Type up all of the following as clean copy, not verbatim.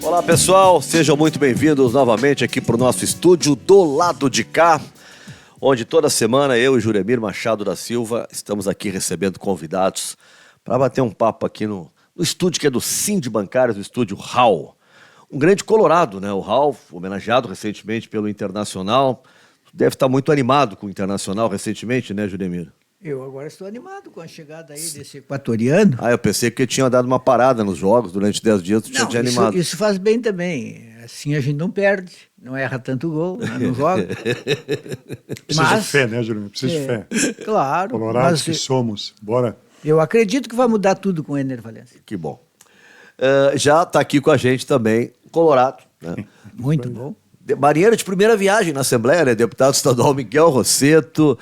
Olá pessoal, sejam muito bem-vindos novamente aqui para o nosso estúdio do lado de cá, onde toda semana eu e Juremir Machado da Silva estamos aqui recebendo convidados para bater um papo aqui no estúdio que é do Sindibancários, no estúdio Hall. Um grande colorado, né? O Hall, homenageado recentemente pelo Internacional. Deve estar muito animado com o Internacional recentemente, né, Juremir? Eu agora estou animado com a chegada aí desse equatoriano. Eu pensei que tinha dado uma parada nos jogos durante 10 dias, tu tinha animado. Isso faz bem também. Assim a gente não perde, não erra tanto gol, né, não joga. Precisa de fé, né, Júlio? Precisa de fé. Claro. Colorados que somos. Bora. Eu acredito que vai mudar tudo com o Ener Valencia. Que bom. Já está aqui com a gente também, Colorado. Né? Muito bom. Marinheiro de primeira viagem na Assembleia, né? Deputado estadual Miguel Rosseto,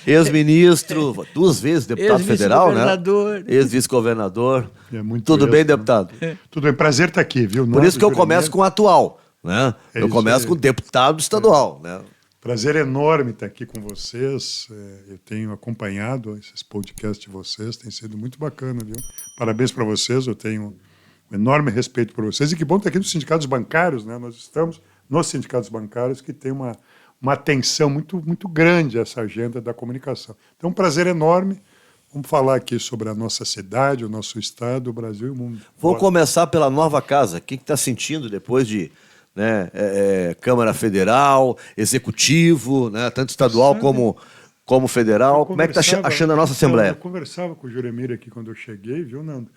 ex-ministro, 2 vezes deputado federal, né? Ex-vice-governador. Tudo bem, deputado? Tudo bem, prazer estar aqui, viu? Por isso que eu começo com o atual, né? Eu começo com o deputado estadual, né? Prazer enorme estar aqui com vocês. Eu tenho acompanhado esses podcasts de vocês, tem sido muito bacana, viu? Parabéns para vocês, eu tenho enorme respeito por vocês. E que bom estar aqui nos sindicatos bancários, né? Nós estamos nos sindicatos bancários que tem uma atenção muito, muito grande a essa agenda da comunicação. Então, um prazer enorme. Vamos falar aqui sobre a nossa cidade, o nosso estado, o Brasil e o mundo. Vou começar pela nova casa. O que está sentindo depois de Câmara Federal, Executivo, né? Tanto estadual como federal? Como é que está achando a nossa Assembleia? Eu conversava com o Juremir aqui quando eu cheguei, viu, Nando?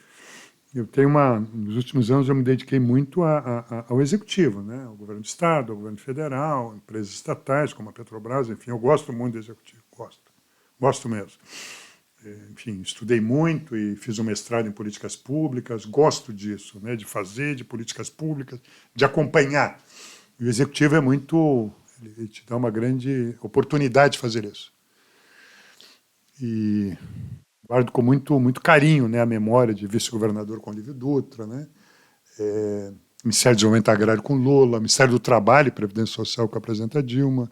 Eu tenho nos últimos anos eu me dediquei muito ao executivo, né? Ao governo do estado, ao governo federal, empresas estatais como a Petrobras, enfim, eu gosto muito do executivo, gosto mesmo. Enfim, estudei muito e fiz um mestrado em políticas públicas, gosto disso, né? De fazer, de políticas públicas, de acompanhar. E o executivo ele te dá uma grande oportunidade de fazer isso. E guardo com muito carinho, né, a memória de vice-governador com Olívio Dutra, né, Ministério do Desenvolvimento Agrário com Lula, Ministério do Trabalho e Previdência Social com a presidenta Dilma,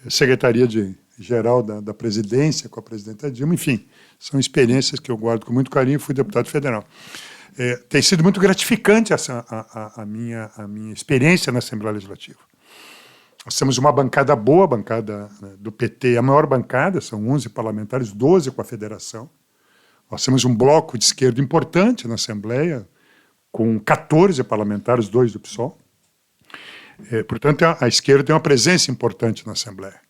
Secretaria-Geral da Presidência com a presidenta Dilma, enfim, são experiências que eu guardo com muito carinho e fui deputado federal. Tem sido muito gratificante a minha experiência na Assembleia Legislativa. Nós temos uma bancada boa, a bancada do PT, a maior bancada, são 11 parlamentares, 12 com a federação. Nós temos um bloco de esquerda importante na Assembleia, com 14 parlamentares, 2 do PSOL. Portanto, a esquerda tem uma presença importante na Assembleia.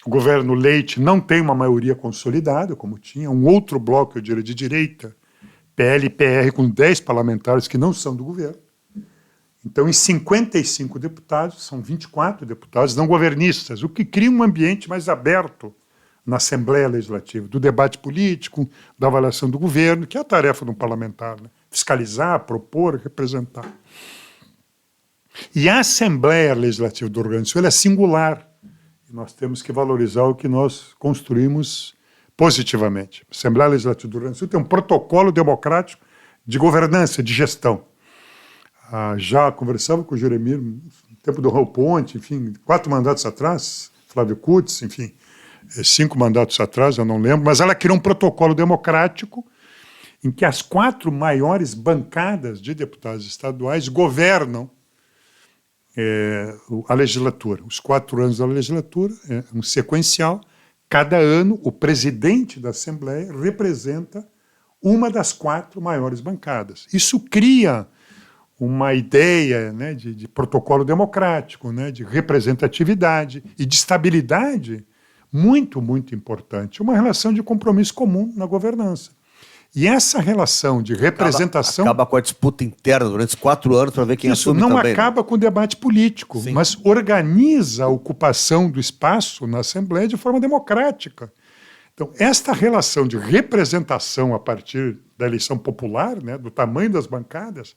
O governo Leite não tem uma maioria consolidada, como tinha. Um outro bloco, eu diria, de direita, PL e PR, com 10 parlamentares que não são do governo. Então, em 55 deputados, são 24 deputados não governistas, o que cria um ambiente mais aberto na Assembleia Legislativa, do debate político, da avaliação do governo, que é a tarefa de um parlamentar, né? Fiscalizar, propor, representar. E a Assembleia Legislativa do Rio Grande do Sul é singular, e nós temos que valorizar o que nós construímos positivamente. A Assembleia Legislativa do Rio Grande do Sul tem um protocolo democrático de governança, de gestão. Já conversava com o Juremir no tempo do Raul Ponte, enfim, 4 mandatos atrás, Flávio Kutz, enfim, 5 mandatos atrás, eu não lembro, mas ela criou um protocolo democrático em que as 4 maiores bancadas de deputados estaduais governam a legislatura. Os 4 anos da legislatura é um sequencial. Cada ano, o presidente da Assembleia representa uma das 4 maiores bancadas. Isso cria uma ideia, né, de protocolo democrático, né, de representatividade e de estabilidade muito, muito importante. Uma relação de compromisso comum na governança. E essa relação de representação... Acaba com a disputa interna durante os 4 anos para ver quem assume também. Isso não acaba com o debate político, sim, mas organiza a ocupação do espaço na Assembleia de forma democrática. Então, esta relação de representação a partir da eleição popular, né, do tamanho das bancadas,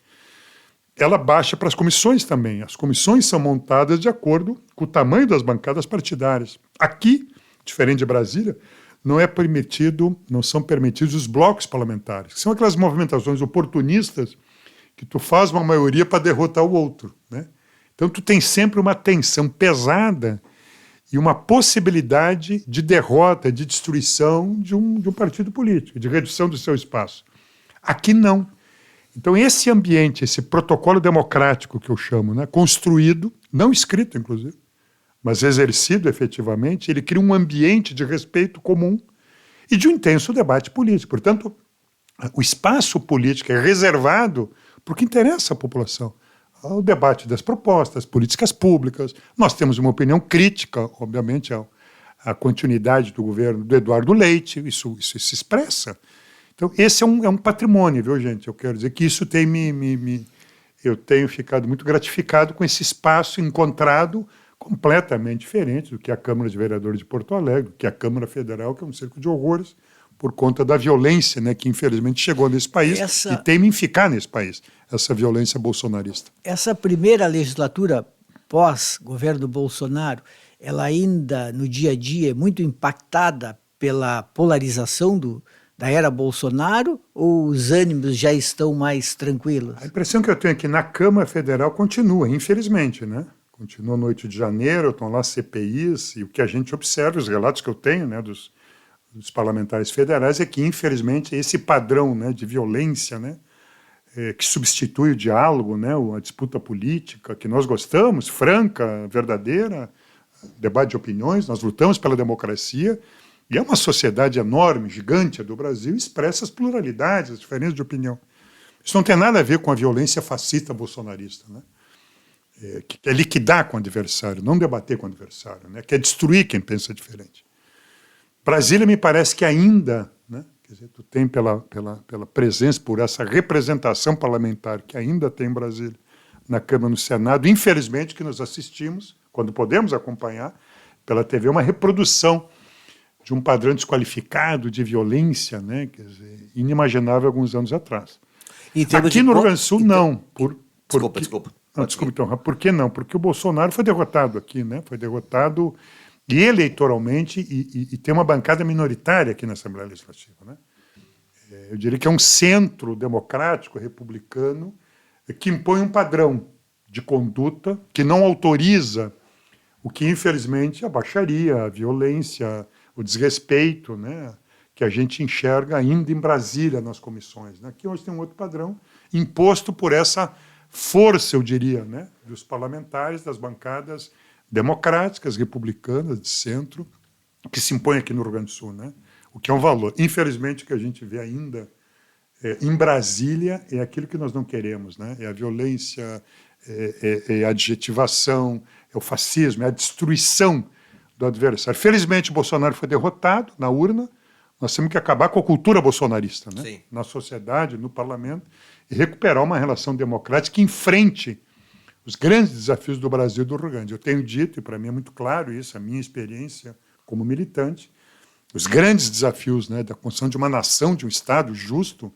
ela baixa para as comissões também. As comissões são montadas de acordo com o tamanho das bancadas partidárias. Aqui, diferente de Brasília, não são permitidos os blocos parlamentares, que são aquelas movimentações oportunistas que tu faz uma maioria para derrotar o outro, né? Então tu tem sempre uma tensão pesada e uma possibilidade de derrota, de destruição de um partido político, de redução do seu espaço. Aqui não. Então esse ambiente, esse protocolo democrático que eu chamo, né, construído, não escrito inclusive, mas exercido efetivamente, ele cria um ambiente de respeito comum e de um intenso debate político. Portanto, o espaço político é reservado para o que interessa à população. O debate das propostas, políticas públicas. Nós temos uma opinião crítica, obviamente, à continuidade do governo do Eduardo Leite, isso se expressa. Então, esse é um patrimônio, viu, gente? Eu quero dizer que isso tem eu tenho ficado muito gratificado com esse espaço encontrado completamente diferente do que a Câmara de Vereadores de Porto Alegre, que a Câmara Federal, que é um circo de horrores, por conta da violência, né, que infelizmente chegou nesse país e teima em ficar nesse país, essa violência bolsonarista. Essa primeira legislatura pós-governo Bolsonaro, ela ainda no dia a dia é muito impactada pela polarização da era Bolsonaro, ou os ânimos já estão mais tranquilos? A impressão que eu tenho é que na Câmara Federal continua, infelizmente, né? Continua no 8 de janeiro, estão lá CPIs, e o que a gente observa, os relatos que eu tenho, né, dos parlamentares federais, é que, infelizmente, esse padrão, né, de violência, né, que substitui o diálogo, né, a disputa política, que nós gostamos, franca, verdadeira, debate de opiniões, nós lutamos pela democracia, e é uma sociedade enorme, gigante do Brasil, expressa as pluralidades, as diferenças de opinião. Isso não tem nada a ver com a violência fascista bolsonarista, né? Que quer liquidar com o adversário, não debater com o adversário, né? Quer destruir quem pensa diferente. Brasília me parece que ainda, né? Quer dizer, tu tem pela presença, por essa representação parlamentar que ainda tem em Brasília, na Câmara e no Senado, infelizmente que nós assistimos, quando podemos acompanhar, pela TV, uma reprodução de um padrão desqualificado de violência, né? Quer dizer, inimaginável alguns anos atrás. Aqui no Rio Grande do Sul, não. Desculpa. Não, desculpa, então, por que não? Porque o Bolsonaro foi derrotado aqui, né? Foi derrotado eleitoralmente e tem uma bancada minoritária aqui na Assembleia Legislativa, né? Eu diria que é um centro democrático, republicano, que impõe um padrão de conduta que não autoriza o que, infelizmente, a baixaria, a violência, o desrespeito, né, que a gente enxerga ainda em Brasília nas comissões, né? Aqui hoje tem um outro padrão imposto por essa força, eu diria, né, dos parlamentares, das bancadas democráticas, republicanas, de centro, que se impõem aqui no Rio Grande do Sul, né? O que é um valor. Infelizmente, o que a gente vê ainda em Brasília é aquilo que nós não queremos, né? É a violência, é a adjetivação, é o fascismo, é a destruição do adversário. Felizmente, Bolsonaro foi derrotado na urna. Nós temos que acabar com a cultura bolsonarista, né? Sim. Na sociedade, no parlamento, e recuperar uma relação democrática que enfrente os grandes desafios do Brasil e do Rio Grande. Eu tenho dito, e para mim é muito claro isso, a minha experiência como militante, os grandes desafios, né, da construção de uma nação, de um Estado justo,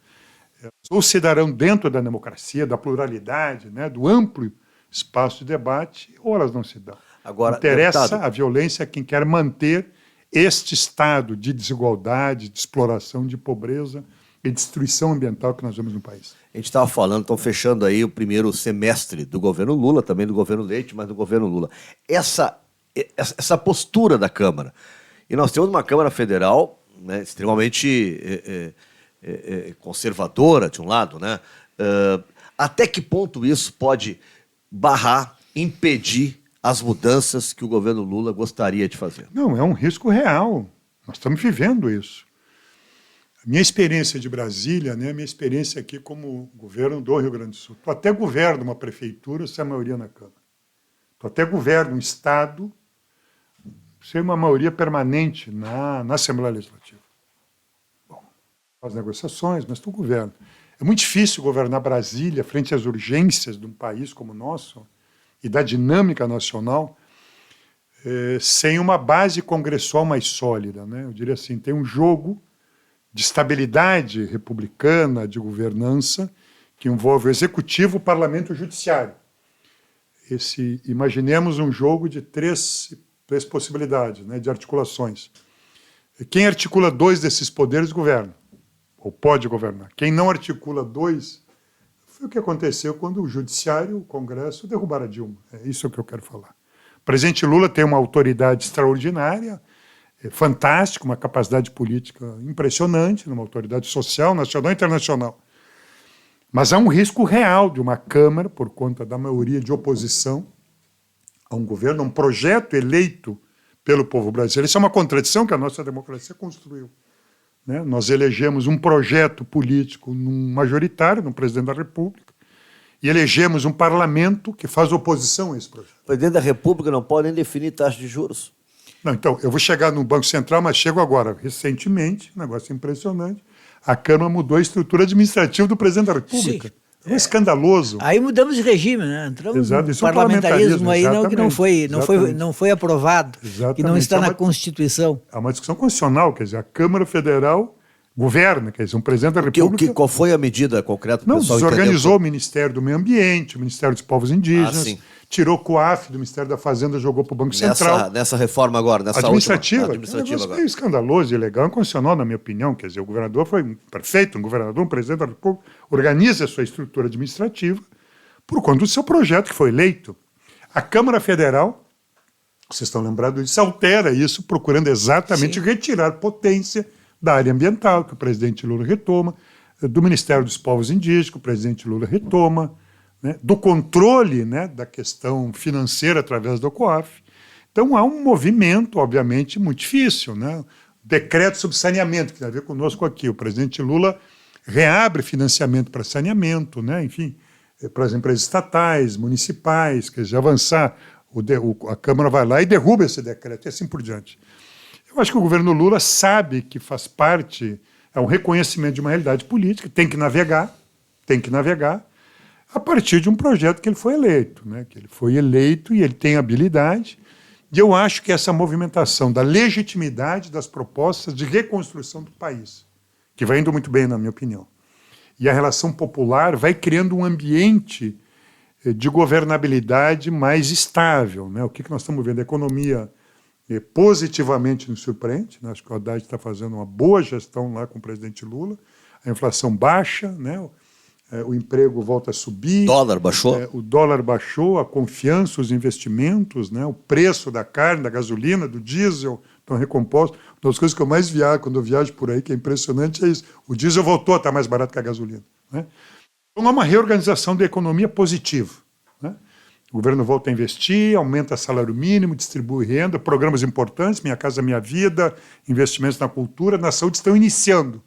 ou se darão dentro da democracia, da pluralidade, né, do amplo espaço de debate, ou elas não se dão. Agora, interessa deputado, a violência a quem quer manter este estado de desigualdade, de exploração, de pobreza e destruição ambiental que nós vemos no país. a gente estava falando, estão fechando aí o primeiro semestre do governo Lula, também do governo Leite, mas do governo Lula. Essa postura da Câmara. E nós temos uma Câmara Federal, né, extremamente conservadora, de um lado, né? Até que ponto isso pode barrar, impedir as mudanças que o governo Lula gostaria de fazer? Não, é um risco real. Nós estamos vivendo isso. A minha experiência de Brasília, né, a minha experiência aqui como governo do Rio Grande do Sul. Tu até governa uma prefeitura sem a maioria na Câmara. Tu até governa um Estado sem uma maioria permanente na Assembleia Legislativa. Bom, faz negociações, mas tu governa. É muito difícil governar Brasília frente às urgências de um país como o nosso e da dinâmica nacional sem uma base congressual mais sólida, né? Eu diria assim, tem um jogo de estabilidade republicana, de governança, que envolve o executivo, o parlamento e o judiciário. Imaginemos um jogo de três possibilidades, né, de articulações. Quem articula dois desses poderes governa, ou pode governar. Quem não articula dois, foi o que aconteceu quando o judiciário, o Congresso, derrubaram a Dilma. É isso que eu quero falar. O presidente Lula tem uma autoridade extraordinária, fantástica, uma capacidade política impressionante, uma autoridade social, nacional e internacional. Mas há um risco real de uma Câmara, por conta da maioria de oposição a um governo, a um projeto eleito pelo povo brasileiro. Isso é uma contradição que a nossa democracia construiu, né? Nós elegemos um projeto político majoritário, no presidente da República, e elegemos um parlamento que faz oposição a esse projeto. O presidente da República não pode nem definir taxa de juros. Não, então, eu vou chegar no Banco Central, mas chego agora. Recentemente, um negócio impressionante, a Câmara mudou a estrutura administrativa do presidente da República. Sim. É escandaloso. Aí mudamos de regime, né? Entramos Exato, no isso é um parlamentarismo aí que exatamente. não foi aprovado, Exatamente. que não está na Constituição. Há uma discussão constitucional, quer dizer, a Câmara Federal governa, quer dizer, um presidente da República... Qual foi a medida concreta? Não, pessoal desorganizou o Ministério do Meio Ambiente, o Ministério dos Povos Indígenas, tirou o COAF do Ministério da Fazenda, jogou para o Banco Central. Nessa reforma agora, nessa administrativa. última. Administrativa É agora. meio escandaloso, ilegal, inconstitucional, na minha opinião. Quer dizer, o governador foi perfeito, um governador, um presidente da República, organiza a sua estrutura administrativa por conta do seu projeto que foi eleito. A Câmara Federal, vocês estão lembrados disso, altera isso, procurando exatamente retirar potência da área ambiental, que o presidente Lula retoma, do Ministério dos Povos Indígenas, que o presidente Lula retoma, né, do controle, né, da questão financeira através do COAF. Então há um movimento, obviamente, muito difícil, né? Decreto sobre saneamento, que tem a ver conosco aqui. O presidente Lula reabre financiamento para saneamento, né, enfim, para as empresas estatais, municipais, quer dizer, avançar, a Câmara vai lá e derruba esse decreto, e assim por diante. Eu acho que o governo Lula sabe que faz parte, é um reconhecimento de uma realidade política, tem que navegar, a partir de um projeto que ele foi eleito, né? Que ele foi eleito e ele tem habilidade, e eu acho que essa movimentação da legitimidade das propostas de reconstrução do país, que vai indo muito bem, na minha opinião, e a relação popular vai criando um ambiente de governabilidade mais estável, né? O que nós estamos vendo? A economia positivamente nos surpreende, né? Acho que o Haddad está fazendo uma boa gestão lá com o presidente Lula, a inflação baixa, né? O emprego volta a subir. Dólar baixou. O dólar baixou, a confiança, os investimentos, né? O preço da carne, da gasolina, do diesel estão recompostos. Uma das coisas que eu mais viajo, quando eu viajo por aí, que é impressionante, é isso. O diesel voltou a estar mais barato que a gasolina, né? Então, há uma reorganização da economia positiva, né? O governo volta a investir, aumenta salário mínimo, distribui renda, programas importantes, Minha Casa Minha Vida, investimentos na cultura, na saúde estão iniciando.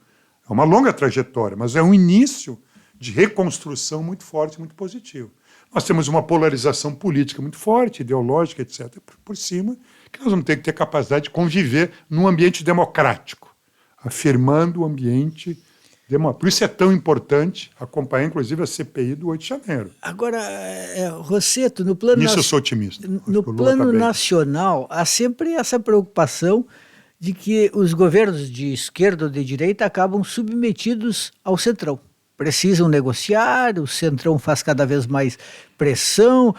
É uma longa trajetória, mas é um início de reconstrução muito forte, muito positivo. Nós temos uma polarização política muito forte, ideológica, etc., por cima, que nós vamos ter que ter capacidade de conviver num ambiente democrático, afirmando o ambiente democrático. Por isso é tão importante acompanhar, inclusive, a CPI do 8 de janeiro. Agora, Rosseto, no plano, Nisso eu sou otimista. No plano nacional, há sempre essa preocupação de que os governos de esquerda ou de direita acabam submetidos ao centrão. Precisam negociar, o centrão faz cada vez mais pressão,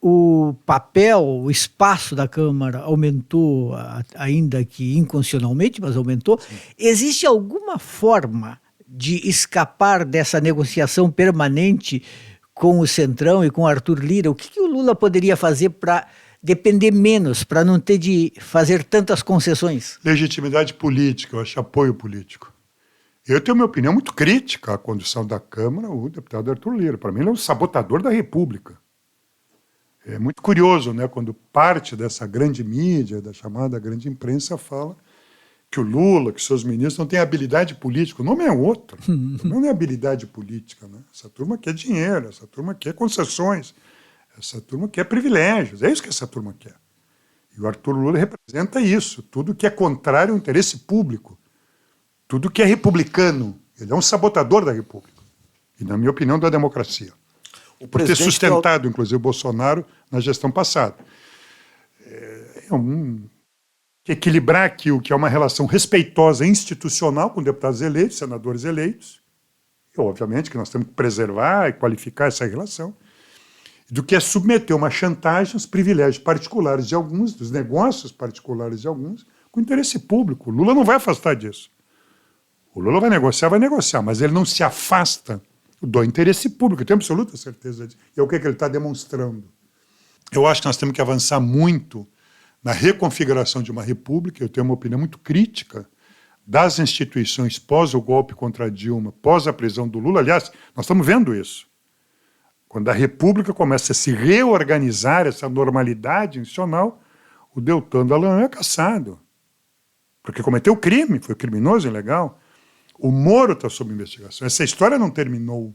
o papel, o espaço da Câmara aumentou, ainda que inconstitucionalmente, mas aumentou. Sim. Existe alguma forma de escapar dessa negociação permanente com o centrão e com Arthur Lira? O que o Lula poderia fazer para depender menos, para não ter de fazer tantas concessões? Legitimidade política, eu acho apoio político. Eu tenho minha opinião muito crítica à condução da Câmara, o deputado Arthur Lira. Para mim, ele é um sabotador da República. É muito curioso, né, quando parte dessa grande mídia, da chamada grande imprensa, fala que o Lula, que seus ministros não têm habilidade política. O nome é outro. Não é habilidade política, né? Essa turma quer dinheiro, essa turma quer concessões, essa turma quer privilégios. É isso que essa turma quer. E o Arthur Lula representa isso, tudo que é contrário ao interesse público. Tudo que é republicano. Ele é um sabotador da República. E, na minha opinião, da democracia. Por ter sustentado, inclusive, o Bolsonaro na gestão passada. Equilibrar aqui o que é uma relação respeitosa institucional com deputados eleitos, senadores eleitos. E, obviamente, que nós temos que preservar e qualificar essa relação. Do que é submeter uma chantagem aos privilégios particulares de alguns, dos negócios particulares de alguns, com interesse público. O Lula não vai afastar disso. O Lula vai negociar, mas ele não se afasta do interesse público, eu tenho absoluta certeza disso. E é o que ele está demonstrando. Eu acho que nós temos que avançar muito na reconfiguração de uma república. Eu tenho uma opinião muito crítica das instituições pós o golpe contra Dilma, pós a prisão do Lula. Aliás, nós estamos vendo isso. Quando a República começa a se reorganizar, essa normalidade institucional, o Deltan Dallagnol é cassado. Porque cometeu crime, foi criminoso, ilegal. O Moro está sob investigação. Essa história não terminou.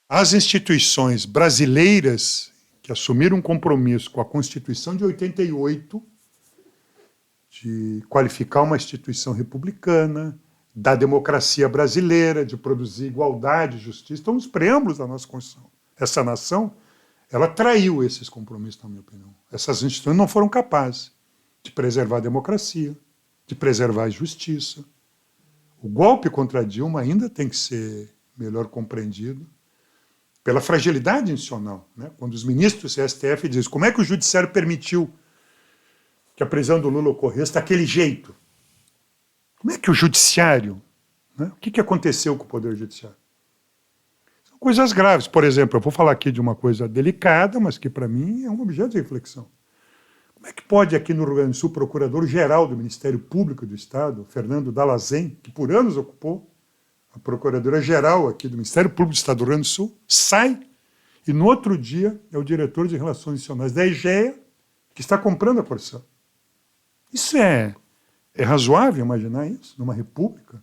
As instituições brasileiras que assumiram um compromisso com a Constituição de 88, de qualificar uma instituição republicana, da democracia brasileira, de produzir igualdade e justiça, estão nos preâmbulos da nossa Constituição. Essa nação, ela traiu esses compromissos, na minha opinião. Essas instituições não foram capazes de preservar a democracia, de preservar a justiça. O golpe contra Dilma ainda tem que ser melhor compreendido pela fragilidade institucional, né? Quando os ministros do STF dizem como é que o judiciário permitiu que a prisão do Lula ocorresse daquele jeito? Como é que o judiciário, né? O que aconteceu com o Poder Judiciário? São coisas graves. Por exemplo, eu vou falar aqui de uma coisa delicada, mas que para mim é um objeto de reflexão. Como é que pode aqui no Rio Grande do Sul, o procurador-geral do Ministério Público do Estado, Fernando Dallazen, que por anos ocupou a procuradora-geral aqui do Ministério Público do Estado do Rio Grande do Sul, sai e no outro dia é o diretor de Relações Institucionais da EGEA que está comprando a porção. Isso é razoável imaginar isso numa república?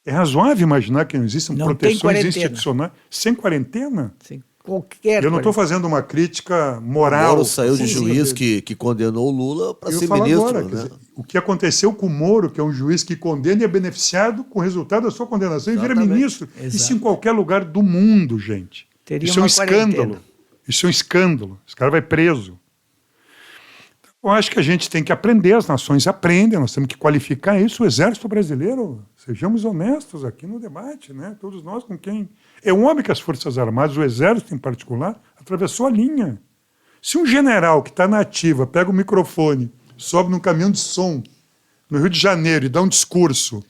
É razoável imaginar que não existam proteções institucionais sem quarentena? Sem qualquer Eu não estou fazendo uma crítica moral. O Moro saiu de juiz que condenou o Lula para ser ministro. Agora, né? dizer, o que aconteceu com o Moro, que é um juiz que condena e é beneficiado com o resultado da sua condenação e vira ministro. Exato. Isso em qualquer lugar do mundo, gente. Teria Isso é um uma escândalo. quarentena. Isso é um escândalo. Esse cara vai preso. Eu acho que a gente tem que aprender, as nações aprendem, nós temos que qualificar isso. O Exército Brasileiro, sejamos honestos aqui no debate, né? Todos nós com quem... É um homem que as Forças Armadas, o Exército em particular, atravessou a linha. Se um general que está na ativa pega o microfone, sobe num caminhão de som no Rio de Janeiro e dá um discurso,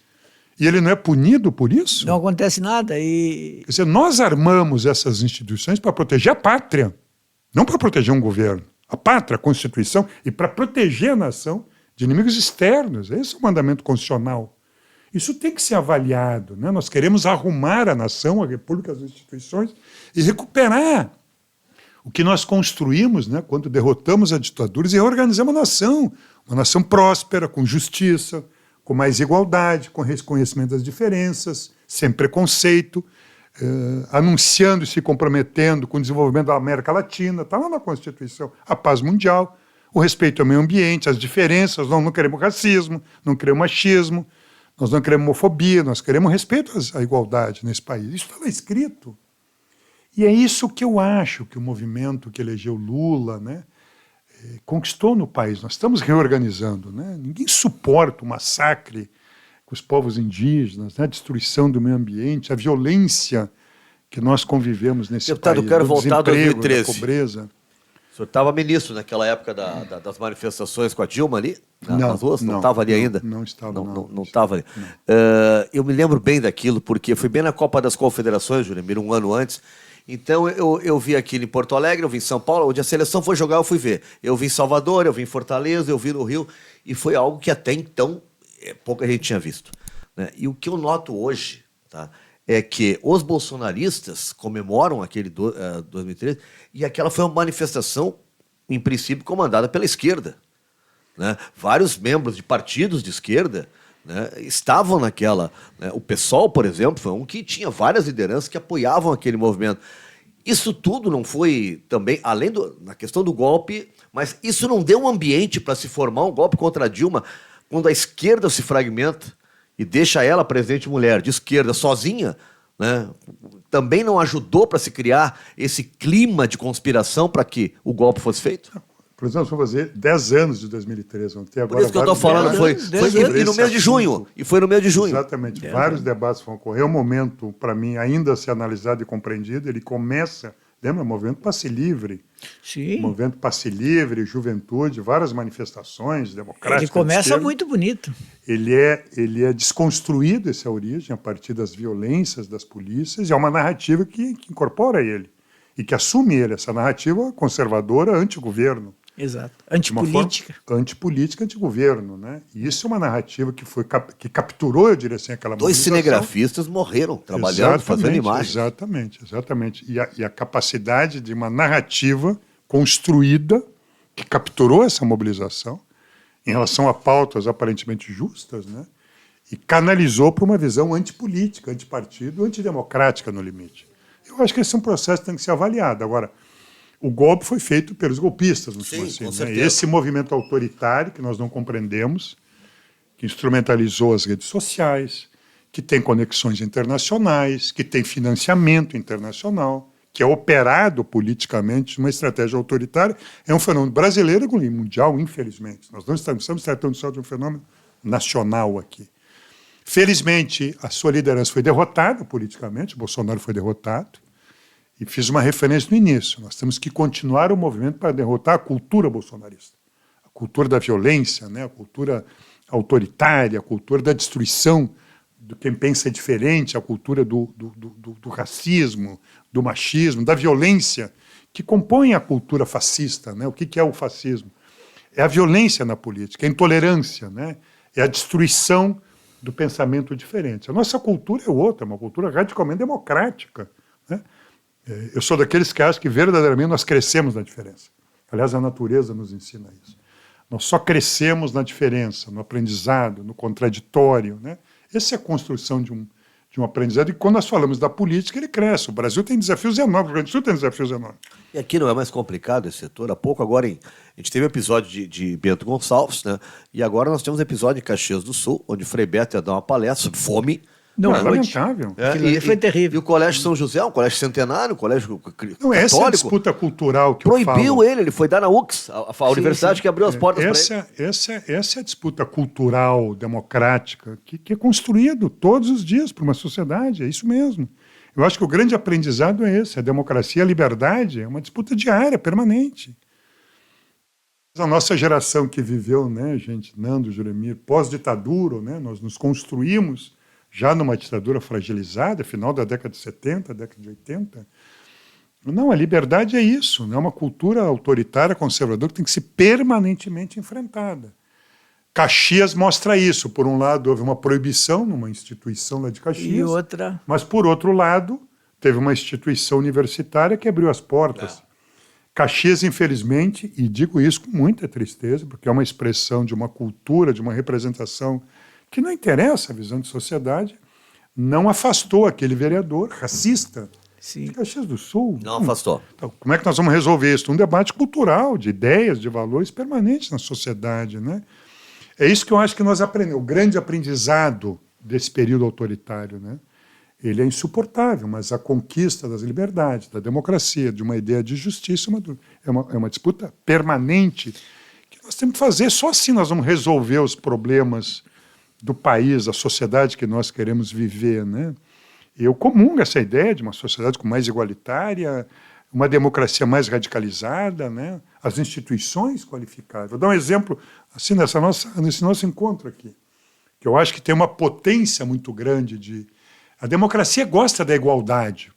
e ele não é punido por isso? Não acontece nada. Quer dizer, nós armamos essas instituições para proteger a pátria, não para proteger um governo. A pátria, a Constituição, e para proteger a nação de inimigos externos. Esse é o mandamento constitucional. Isso tem que ser avaliado, né? Nós queremos arrumar a nação, a república, as instituições e recuperar o que nós construímos, né, quando derrotamos a ditadura e reorganizamos a nação. Uma nação próspera, com justiça, com mais igualdade, com reconhecimento das diferenças, sem preconceito, anunciando e se comprometendo com o desenvolvimento da América Latina, está lá na Constituição, a paz mundial, o respeito ao meio ambiente, as diferenças, nós não queremos racismo, não queremos machismo, nós não queremos homofobia, nós queremos respeito à igualdade nesse país. Isso está lá escrito. E é isso que eu acho que o movimento que elegeu Lula, né, conquistou no país. Nós estamos reorganizando. Né? Ninguém suporta o massacre com os povos indígenas, né, a destruição do meio ambiente, a violência que nós convivemos nesse Deputado, país. eu quero voltar a 2013. A pobreza. O senhor estava ministro naquela época das manifestações com a Dilma ali? Nas ruas? Não estava ali ainda? Não estava. Não estava ali. Eu me lembro bem daquilo, porque foi bem na Copa das Confederações, Juremir, um ano antes. Então eu vi aquilo em Porto Alegre, eu vi em São Paulo, onde a seleção foi jogar, eu fui ver. Eu vi em Salvador, eu vi em Fortaleza, eu vi no Rio, e foi algo que até então pouca gente tinha visto. Né? E o que eu noto hoje, tá, é que os bolsonaristas comemoram aquele 2013, e aquela foi uma manifestação, em princípio, comandada pela esquerda. Né? Vários membros de partidos de esquerda, né, estavam naquela. Né? O PSOL, por exemplo, foi um que tinha várias lideranças que apoiavam aquele movimento. Isso tudo não foi também, além na questão do golpe, mas isso não deu um ambiente para se formar um golpe contra a Dilma, quando a esquerda se fragmenta e deixa ela, presidente mulher, de esquerda, sozinha, né, também não ajudou para se criar esse clima de conspiração para que o golpe fosse feito? Por exemplo, vamos fazer 10 anos de 2013. Vamos ter agora. Por isso que eu estou falando, foi no mês de junho. E foi no mês de junho. Exatamente. Vários debates vão ocorrer. É um momento, para mim, ainda a ser analisado e compreendido. Ele começa, lembra, o movimento Passe Livre. Sim. O movimento Passe Livre, Juventude, várias manifestações democráticas. Ele começa muito bonito. Ele é desconstruído, essa origem, a partir das violências das polícias, e é uma narrativa que incorpora ele. E que assume ele, essa narrativa conservadora, anti-governo. Exato. De uma forma Antipolítica. antipolítica, antigoverno, né? E isso é uma narrativa que capturou, eu diria assim, aquela Dois mobilização. cinegrafistas morreram trabalhando, fazendo imagens. Exatamente. E a capacidade de uma narrativa construída que capturou essa mobilização em relação a pautas aparentemente justas, né? E canalizou para uma visão antipolítica, antipartido, antidemocrática no limite. Eu acho que esse é um processo que tem que ser avaliado. Agora, o golpe foi feito pelos golpistas, no Sim, assim, com né? certeza. Esse movimento autoritário que nós não compreendemos, que instrumentalizou as redes sociais, que tem conexões internacionais, que tem financiamento internacional, que é operado politicamente uma estratégia autoritária, é um fenômeno brasileiro e mundial, infelizmente. Nós não estamos tratando só de um fenômeno nacional aqui. Felizmente, a sua liderança foi derrotada politicamente, Bolsonaro foi derrotado, e fiz uma referência no início. Nós temos que continuar o movimento para derrotar a cultura bolsonarista, a cultura da violência, né? A cultura autoritária, a cultura da destruição de quem pensa diferente, a cultura do racismo, do machismo, da violência, que compõe a cultura fascista, né? O que é o fascismo? É a violência na política, é a intolerância, né? É a destruição do pensamento diferente. A nossa cultura é outra, uma cultura radicalmente democrática, né? Eu sou daqueles que acham que verdadeiramente nós crescemos na diferença. Aliás, a natureza nos ensina isso. Nós só crescemos na diferença, no aprendizado, no contraditório, né? Essa é a construção de um aprendizado. E quando nós falamos da política, ele cresce. O Brasil tem desafios enormes, o Rio Grande do Sul tem desafios enormes. E aqui não é mais complicado esse setor? Há pouco agora, a gente teve um episódio de Bento Gonçalves, né? E agora nós temos um episódio em Caxias do Sul, onde Frei Beto ia dar uma palestra sobre fome. Não, É lamentável. Aquilo ali foi terrível. E o Colégio São José, um colégio centenário, um colégio Não, essa é a católico, disputa cultural que eu proibiu falo. ele foi dar na UX, a universidade que abriu as portas para ele. Essa é a disputa cultural, democrática, que é construído todos os dias para uma sociedade, é isso mesmo. Eu acho que o grande aprendizado é esse, a democracia, a liberdade, é uma disputa diária, permanente. A nossa geração que viveu, né, gente, Nando, Juremir, pós-ditadura, né, nós nos construímos já numa ditadura fragilizada, final da década de 70, década de 80. Não, a liberdade é isso, é uma cultura autoritária, conservadora, que tem que ser permanentemente enfrentada. Caxias mostra isso. Por um lado, houve uma proibição numa instituição lá de Caxias, E outra... mas, por outro lado, teve uma instituição universitária que abriu as portas. Caxias, infelizmente, e digo isso com muita tristeza, porque é uma expressão de uma cultura, de uma representação que não interessa a visão de sociedade, não afastou aquele vereador racista Sim. de Caxias do Sul. Não afastou. Então, como é que nós vamos resolver isso? Um debate cultural, de ideias, de valores permanentes na sociedade, né? É isso que eu acho que nós aprendemos. O grande aprendizado desse período autoritário, né? Ele é insuportável, mas a conquista das liberdades, da democracia, de uma ideia de justiça é uma disputa permanente que nós temos que fazer. Só assim nós vamos resolver os problemas do país, da sociedade que nós queremos viver, né? Eu comungo essa ideia de uma sociedade mais igualitária, uma democracia mais radicalizada, né? As instituições qualificadas. Vou dar um exemplo assim nesse nosso encontro aqui, que eu acho que tem uma potência muito grande de... A democracia gosta da igualdade.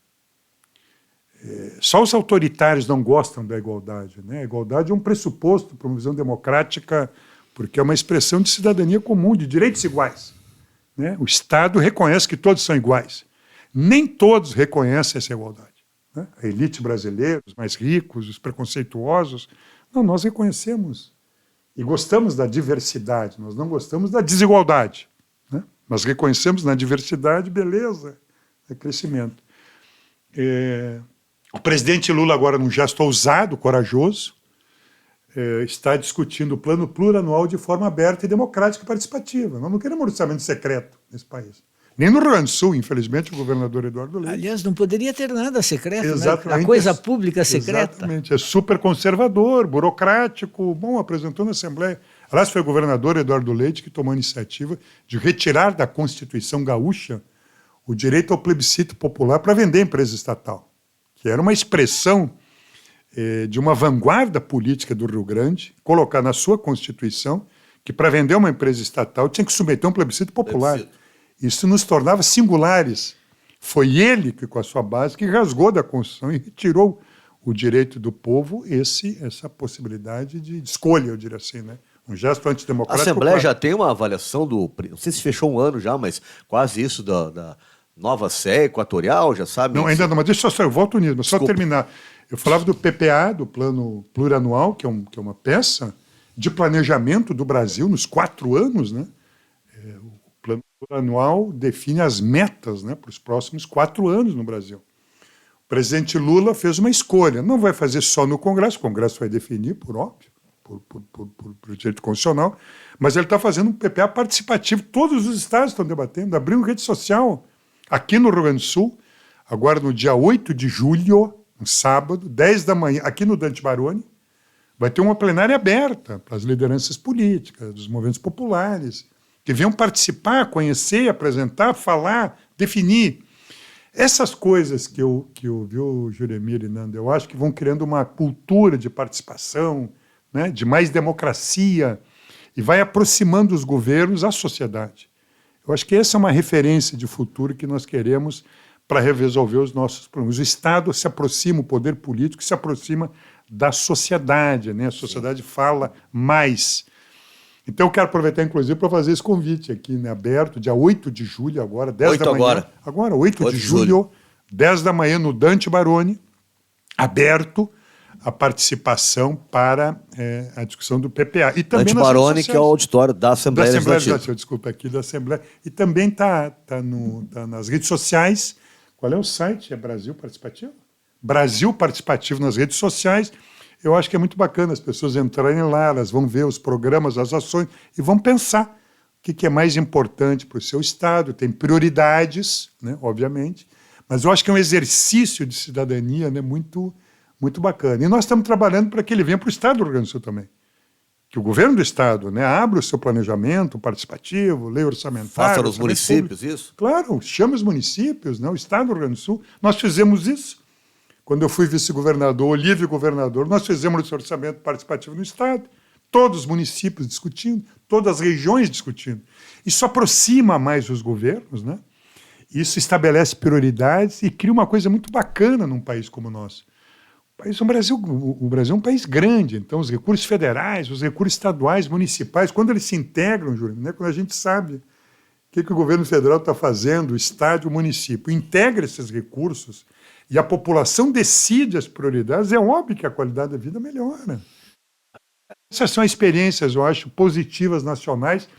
Só os autoritários não gostam da igualdade, né? A igualdade é um pressuposto para uma visão democrática, porque é uma expressão de cidadania comum, de direitos iguais, né? O Estado reconhece que todos são iguais. Nem todos reconhecem essa igualdade, né? A elite brasileira, os mais ricos, os preconceituosos, não, nós reconhecemos e gostamos da diversidade, nós não gostamos da desigualdade, né? Nós reconhecemos na diversidade, beleza, é crescimento. O presidente Lula agora, num gesto ousado, corajoso, está discutindo o plano plurianual de forma aberta e democrática e participativa. Nós não queremos orçamento secreto nesse país. Nem no Rio Grande do Sul, infelizmente, o governador Eduardo Leite. Aliás, não poderia ter nada secreto, Exatamente. né? A coisa pública secreta. Exatamente. É super conservador, burocrático. Bom, apresentou na Assembleia. Aliás, foi o governador Eduardo Leite que tomou a iniciativa de retirar da Constituição gaúcha o direito ao plebiscito popular para vender empresa estatal, que era uma expressão de uma vanguarda política do Rio Grande, colocar na sua Constituição que para vender uma empresa estatal tinha que submeter um plebiscito popular. Isso nos tornava singulares. Foi ele que, com a sua base, que rasgou da Constituição e retirou o direito do povo essa possibilidade de escolha, eu diria assim, né? Um gesto A antidemocrático. Assembleia já tem uma avaliação não sei se fechou um ano já, mas quase isso da nova CE equatorial, já sabe? Não, ainda não, mas deixa eu só, eu volto nisso, mas só Desculpa. terminar. Eu falava do PPA, do Plano Plurianual, que é uma peça de planejamento do Brasil nos 4 anos, né? O Plano Plurianual define as metas, né, para os próximos 4 anos no Brasil. O presidente Lula fez uma escolha, não vai fazer só no Congresso, o Congresso vai definir, por óbvio, por direito constitucional, mas ele está fazendo um PPA participativo, todos os estados estão debatendo, abriu rede social aqui no Rio Grande do Sul, agora no dia 8 de julho, um sábado, 10 da manhã, aqui no Dante Baroni, vai ter uma plenária aberta para as lideranças políticas, dos movimentos populares, que venham participar, conhecer, apresentar, falar, definir. Essas coisas que eu vi o Juremir e Nando, eu acho que vão criando uma cultura de participação, né, de mais democracia, e vai aproximando os governos à sociedade. Eu acho que essa é uma referência de futuro que nós queremos para resolver os nossos problemas. O Estado se aproxima, o poder político se aproxima da sociedade, né? A sociedade fala mais. Então eu quero aproveitar, inclusive, para fazer esse convite aqui, né, aberto, dia 8 de julho, agora, 10 da manhã. Agora, 8 de julho, 10 da manhã, no Dante Baroni, aberto a participação para a discussão do PPA. E também Dante Baroni, que é o auditório da Assembleia Legislativa. Desculpa, aqui da Assembleia. E também tá nas redes sociais. Qual é o site? É Brasil Participativo? Brasil Participativo nas redes sociais. Eu acho que é muito bacana as pessoas entrarem lá, elas vão ver os programas, as ações, e vão pensar o que é mais importante para o seu Estado. Tem prioridades, né, obviamente, mas eu acho que é um exercício de cidadania, né, muito, muito bacana. E nós estamos trabalhando para que ele venha para o Estado do Rio Grande do Sul também. Que o governo do Estado, né, abra o seu planejamento participativo, lei orçamentária. Faça nos municípios público. isso? Claro, chame os municípios, né, o Estado do Rio Grande do Sul. Nós fizemos isso. Quando eu fui vice-governador, Olívio governador, nós fizemos esse orçamento participativo no Estado. Todos os municípios discutindo, todas as regiões discutindo. Isso aproxima mais os governos, né? Isso estabelece prioridades e cria uma coisa muito bacana num país como o nosso. O Brasil é um país grande, então os recursos federais, os recursos estaduais, municipais, quando eles se integram, Júlio, né, quando a gente sabe o que o governo federal está fazendo, o estado, o município, integra esses recursos e a população decide as prioridades, é óbvio que a qualidade da vida melhora. Essas são experiências, eu acho, positivas nacionais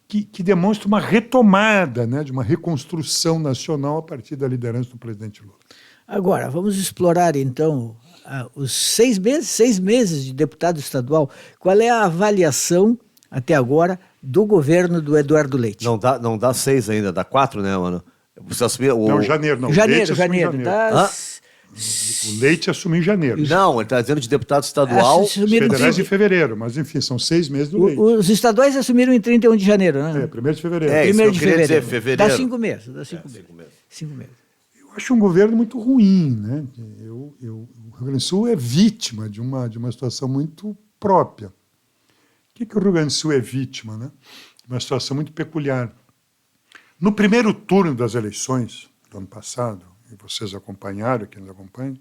que demonstram uma retomada, né, de uma reconstrução nacional a partir da liderança do presidente Lula. Agora, vamos explorar, então, os 6 meses de deputado estadual. Qual é a avaliação, até agora, do governo do Eduardo Leite? Não dá 6 ainda, dá 4, né, mano? Você assumiu Não, janeiro. Não. Janeiro. O Leite assumiu em janeiro. Não, ele está dizendo de deputado estadual. Os federais em fevereiro, mas enfim, são 6 meses do Leite. Os estaduais assumiram em 31 de janeiro, né? 1º de fevereiro. Isso 1º eu de queria fevereiro. dizer, fevereiro. Dá 5 meses. 5 meses. Eu acho um governo muito ruim, né? O Rio Grande do Sul é vítima de uma situação muito própria. O que o Rio Grande do Sul é vítima, né? Uma situação muito peculiar. No primeiro turno das eleições do ano passado, e vocês acompanharam, quem nos acompanha,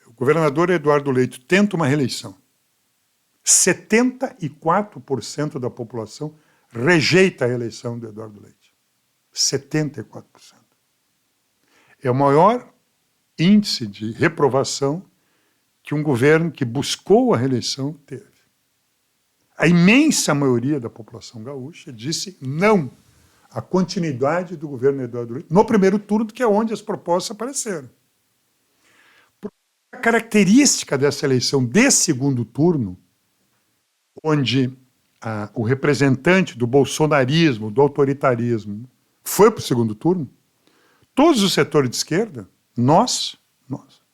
o governador Eduardo Leite tenta uma reeleição. 74% da população rejeita a eleição do Eduardo Leite. 74%. É o maior índice de reprovação que um governo que buscou a reeleição teve. A imensa maioria da população gaúcha disse não à continuidade do governo Eduardo Leite no primeiro turno, que é onde as propostas apareceram. A característica dessa eleição de segundo turno, onde o representante do bolsonarismo, do autoritarismo, foi para o segundo turno, todos os setores de esquerda,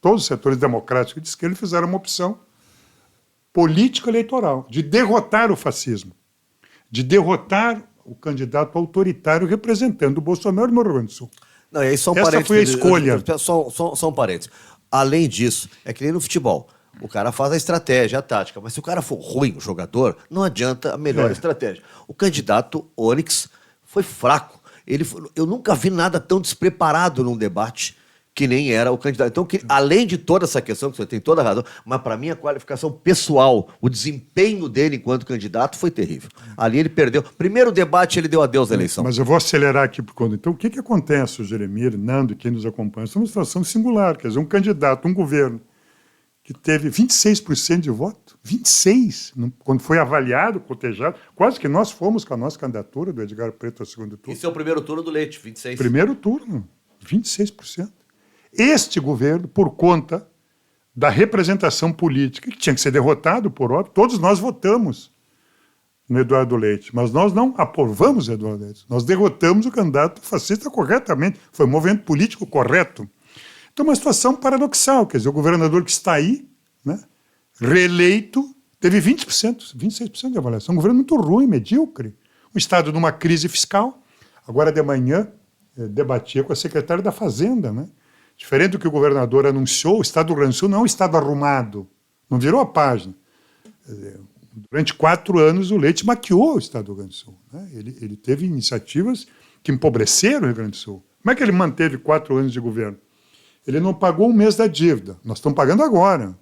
todos os setores democráticos de esquerda fizeram uma opção político-eleitoral de derrotar o fascismo, de derrotar o candidato autoritário representando o Bolsonaro no Rio Grande do Sul. Não, e aí só um Essa parênteses, foi a escolha. Só um parênteses. Além disso, é que nem no futebol. O cara faz a estratégia, a tática, mas se o cara for ruim, o jogador, não adianta a melhor estratégia. O candidato Onyx foi fraco. Eu nunca vi nada tão despreparado num debate que nem era o candidato. Então, além de toda essa questão, que você tem toda a razão, mas para mim a qualificação pessoal, o desempenho dele enquanto candidato foi terrível. Ali ele perdeu. Primeiro debate, ele deu adeus à eleição. Mas eu vou acelerar aqui por conta. Então, o que acontece, o Jeremir, Nando e quem nos acompanha? Estamos numa situação singular, quer dizer, um candidato, um governo que teve 26% de voto, 26%, quando foi avaliado, cotejado, quase que nós fomos com a nossa candidatura do Edgar Preto ao segundo turno. Esse é o primeiro turno do Leite, 26%. Primeiro turno, 26%. Este governo, por conta da representação política, que tinha que ser derrotado, por óbvio, todos nós votamos no Eduardo Leite, mas nós não aprovamos o Eduardo Leite. Nós derrotamos o candidato fascista corretamente, foi um movimento político correto. Então, uma situação paradoxal, quer dizer, o governador que está aí, né, reeleito, teve 20%, 26% de avaliação. Um governo muito ruim, medíocre. Um estado numa crise fiscal. Agora de manhã, debatia com a secretária da Fazenda, né? Diferente do que o governador anunciou, o estado do Rio Grande do Sul não é um estado arrumado. Não virou a página. Durante 4 anos, o Leite maquiou o estado do Rio Grande do Sul, né? Ele teve iniciativas que empobreceram o Rio Grande do Sul. Como é que ele manteve 4 anos de governo? Ele não pagou um mês da dívida. Nós estamos pagando agora.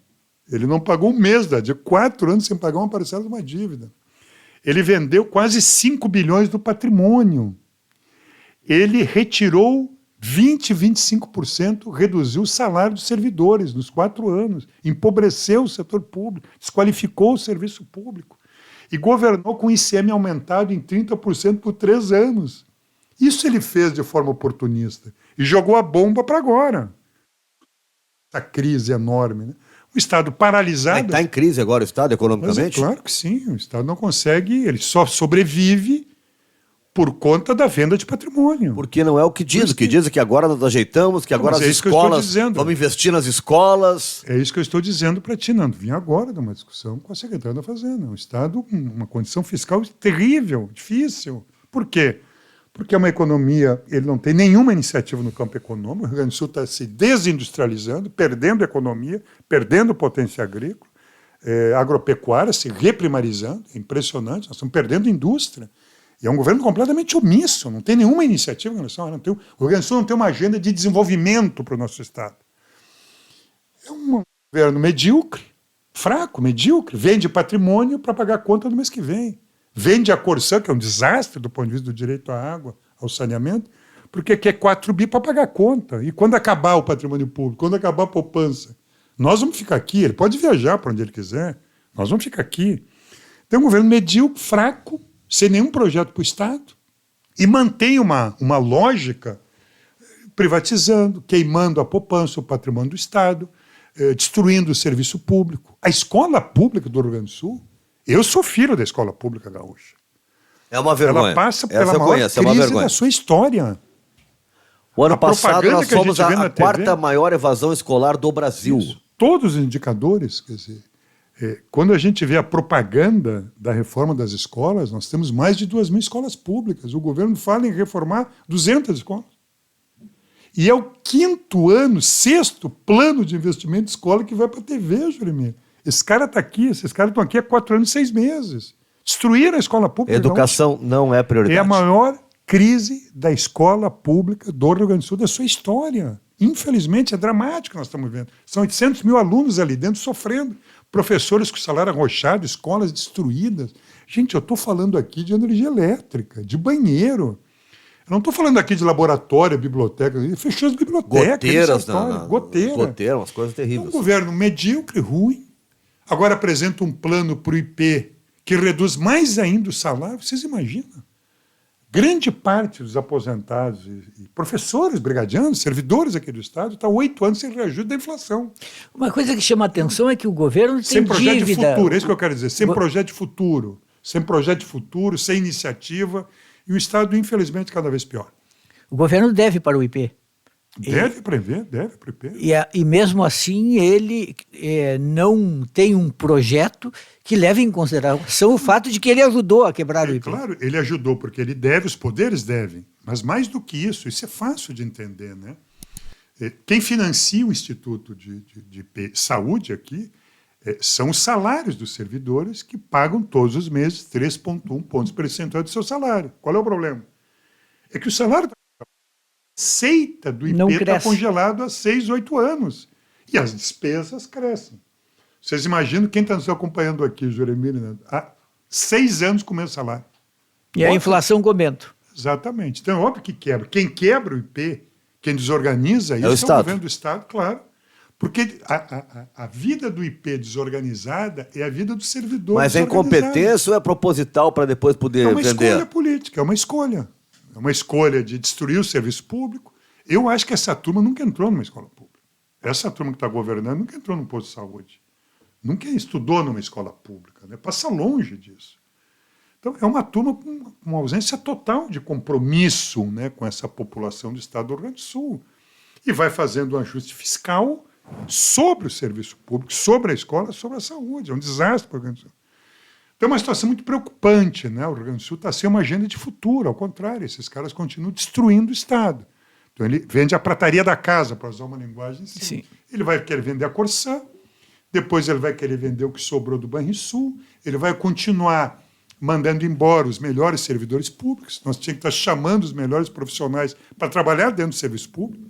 Ele não pagou um mês da dívida. 4 anos sem pagar uma parcela de uma dívida. Ele vendeu quase 5 bilhões do patrimônio. Ele retirou 25%, reduziu o salário dos servidores nos 4 anos. Empobreceu o setor público. Desqualificou o serviço público. E governou com o ICM aumentado em 30% por 3 anos. Isso ele fez de forma oportunista. E jogou a bomba para agora. Essa crise enorme, né? O Estado paralisado. Está em crise agora o Estado, economicamente? Claro que sim. O Estado não consegue, ele só sobrevive por conta da venda de patrimônio. Porque não é o que diz. O que diz é que agora nós ajeitamos, que agora as escolas. Vamos investir nas escolas. É isso que eu estou dizendo para ti, Nando. Vim agora de uma discussão com a secretária da Fazenda. O Estado com uma condição fiscal terrível, difícil. Por quê? Porque é uma economia, ele não tem nenhuma iniciativa no campo econômico, o Rio Grande do Sul está se desindustrializando, perdendo economia, perdendo potência agrícola, agropecuária se reprimarizando, é impressionante, nós estamos perdendo indústria. E é um governo completamente omisso, não tem nenhuma iniciativa em relação a... O Rio Grande do Sul não tem uma agenda de desenvolvimento para o nosso Estado. É um governo medíocre, fraco, medíocre, vende patrimônio para pagar a conta do mês que vem. Vende a Corsã, que é um desastre do ponto de vista do direito à água, ao saneamento, porque quer 4 bi para pagar a conta. E quando acabar o patrimônio público, quando acabar a poupança, nós vamos ficar aqui. Ele pode viajar para onde ele quiser, nós vamos ficar aqui. Tem um governo medíocre, fraco, sem nenhum projeto para o Estado, e mantém uma lógica privatizando, queimando a poupança, o patrimônio do Estado, destruindo o serviço público. A escola pública do Rio Grande do Sul, eu sou filho da escola pública gaúcha. É uma vergonha. Ela passa pela maior crise da sua história. O ano passado nós fomos a quarta maior evasão escolar do Brasil. Isso. Todos os indicadores, quer dizer, quando a gente vê a propaganda da reforma das escolas, nós temos mais de 2.000 escolas públicas. O governo fala em reformar 200 escolas. E é o 5º ano, 6º plano de investimento de escola que vai para a TV, Jeremias. Esse cara está aqui, esses caras estão aqui há 4 anos e 6 meses. Destruíram a escola pública. Educação não é prioridade. É a maior crise da escola pública do Rio Grande do Sul da sua história. Infelizmente, é dramático que nós estamos vendo. São 800 mil alunos ali dentro sofrendo. Professores com salário arrochado, escolas destruídas. Gente, eu estou falando aqui de energia elétrica, de banheiro. Eu não estou falando aqui de laboratório, biblioteca. Fechou as bibliotecas. Goteira, umas coisas terríveis. É um governo medíocre, ruim. Agora apresenta um plano para o IP que reduz mais ainda o salário. Vocês imaginam? Grande parte dos aposentados e professores, brigadianos, servidores aqui do Estado, está 8 anos sem reajuste da inflação. Uma coisa que chama a atenção é que o governo tem sem projeto dívida. de futuro, é isso que eu quero dizer. Sem projeto de futuro. Sem projeto de futuro, sem iniciativa. E o Estado, infelizmente, cada vez pior. O governo deve para o IP. Deve prever, deve para o IP. E mesmo assim ele não tem um projeto que leve em consideração o fato de que ele ajudou a quebrar o IP. Claro, ele ajudou porque ele deve, os poderes devem. Mas mais do que isso é fácil de entender, né? Quem financia o Instituto de Saúde aqui são os salários dos servidores que pagam todos os meses 3,1 pontos percentuais do seu salário. Qual é o problema? É que o salário receita do Não IP está cresce. congelado há 6, 8 anos. E as despesas crescem. Vocês imaginam quem está nos acompanhando aqui, Juremir, né? Há 6 anos com o meu salário. E a inflação comendo. Exatamente. Então é óbvio que quebra. Quem quebra o IP, quem desorganiza isso o é o Estado. governo do Estado, claro. Porque a vida do IP desorganizada é a vida do servidor Mas é desorganizado. incompetência ou é proposital para depois poder É uma vender? escolha política, é uma escolha. É uma escolha de destruir o serviço público. Eu acho que essa turma nunca entrou numa escola pública. Essa turma que está governando nunca entrou num posto de saúde. Nunca estudou numa escola pública. Né? Passa longe disso. Então, é uma turma com uma ausência total de compromisso, né, com essa população do Estado do Rio Grande do Sul. E vai fazendo um ajuste fiscal sobre o serviço público, sobre a escola, sobre a saúde. É um desastre para o Rio Grande do Sul. Então é uma situação muito preocupante. Né? O Rio Grande do Sul está sem uma agenda de futuro. Ao contrário, esses caras continuam destruindo o Estado. Então ele vende a prataria da casa, para usar uma linguagem assim. Sim. Ele vai querer vender a Corsã, depois ele vai querer vender o que sobrou do Banrisul, ele vai continuar mandando embora os melhores servidores públicos. Nós tínhamos que estar chamando os melhores profissionais para trabalhar dentro do serviço público.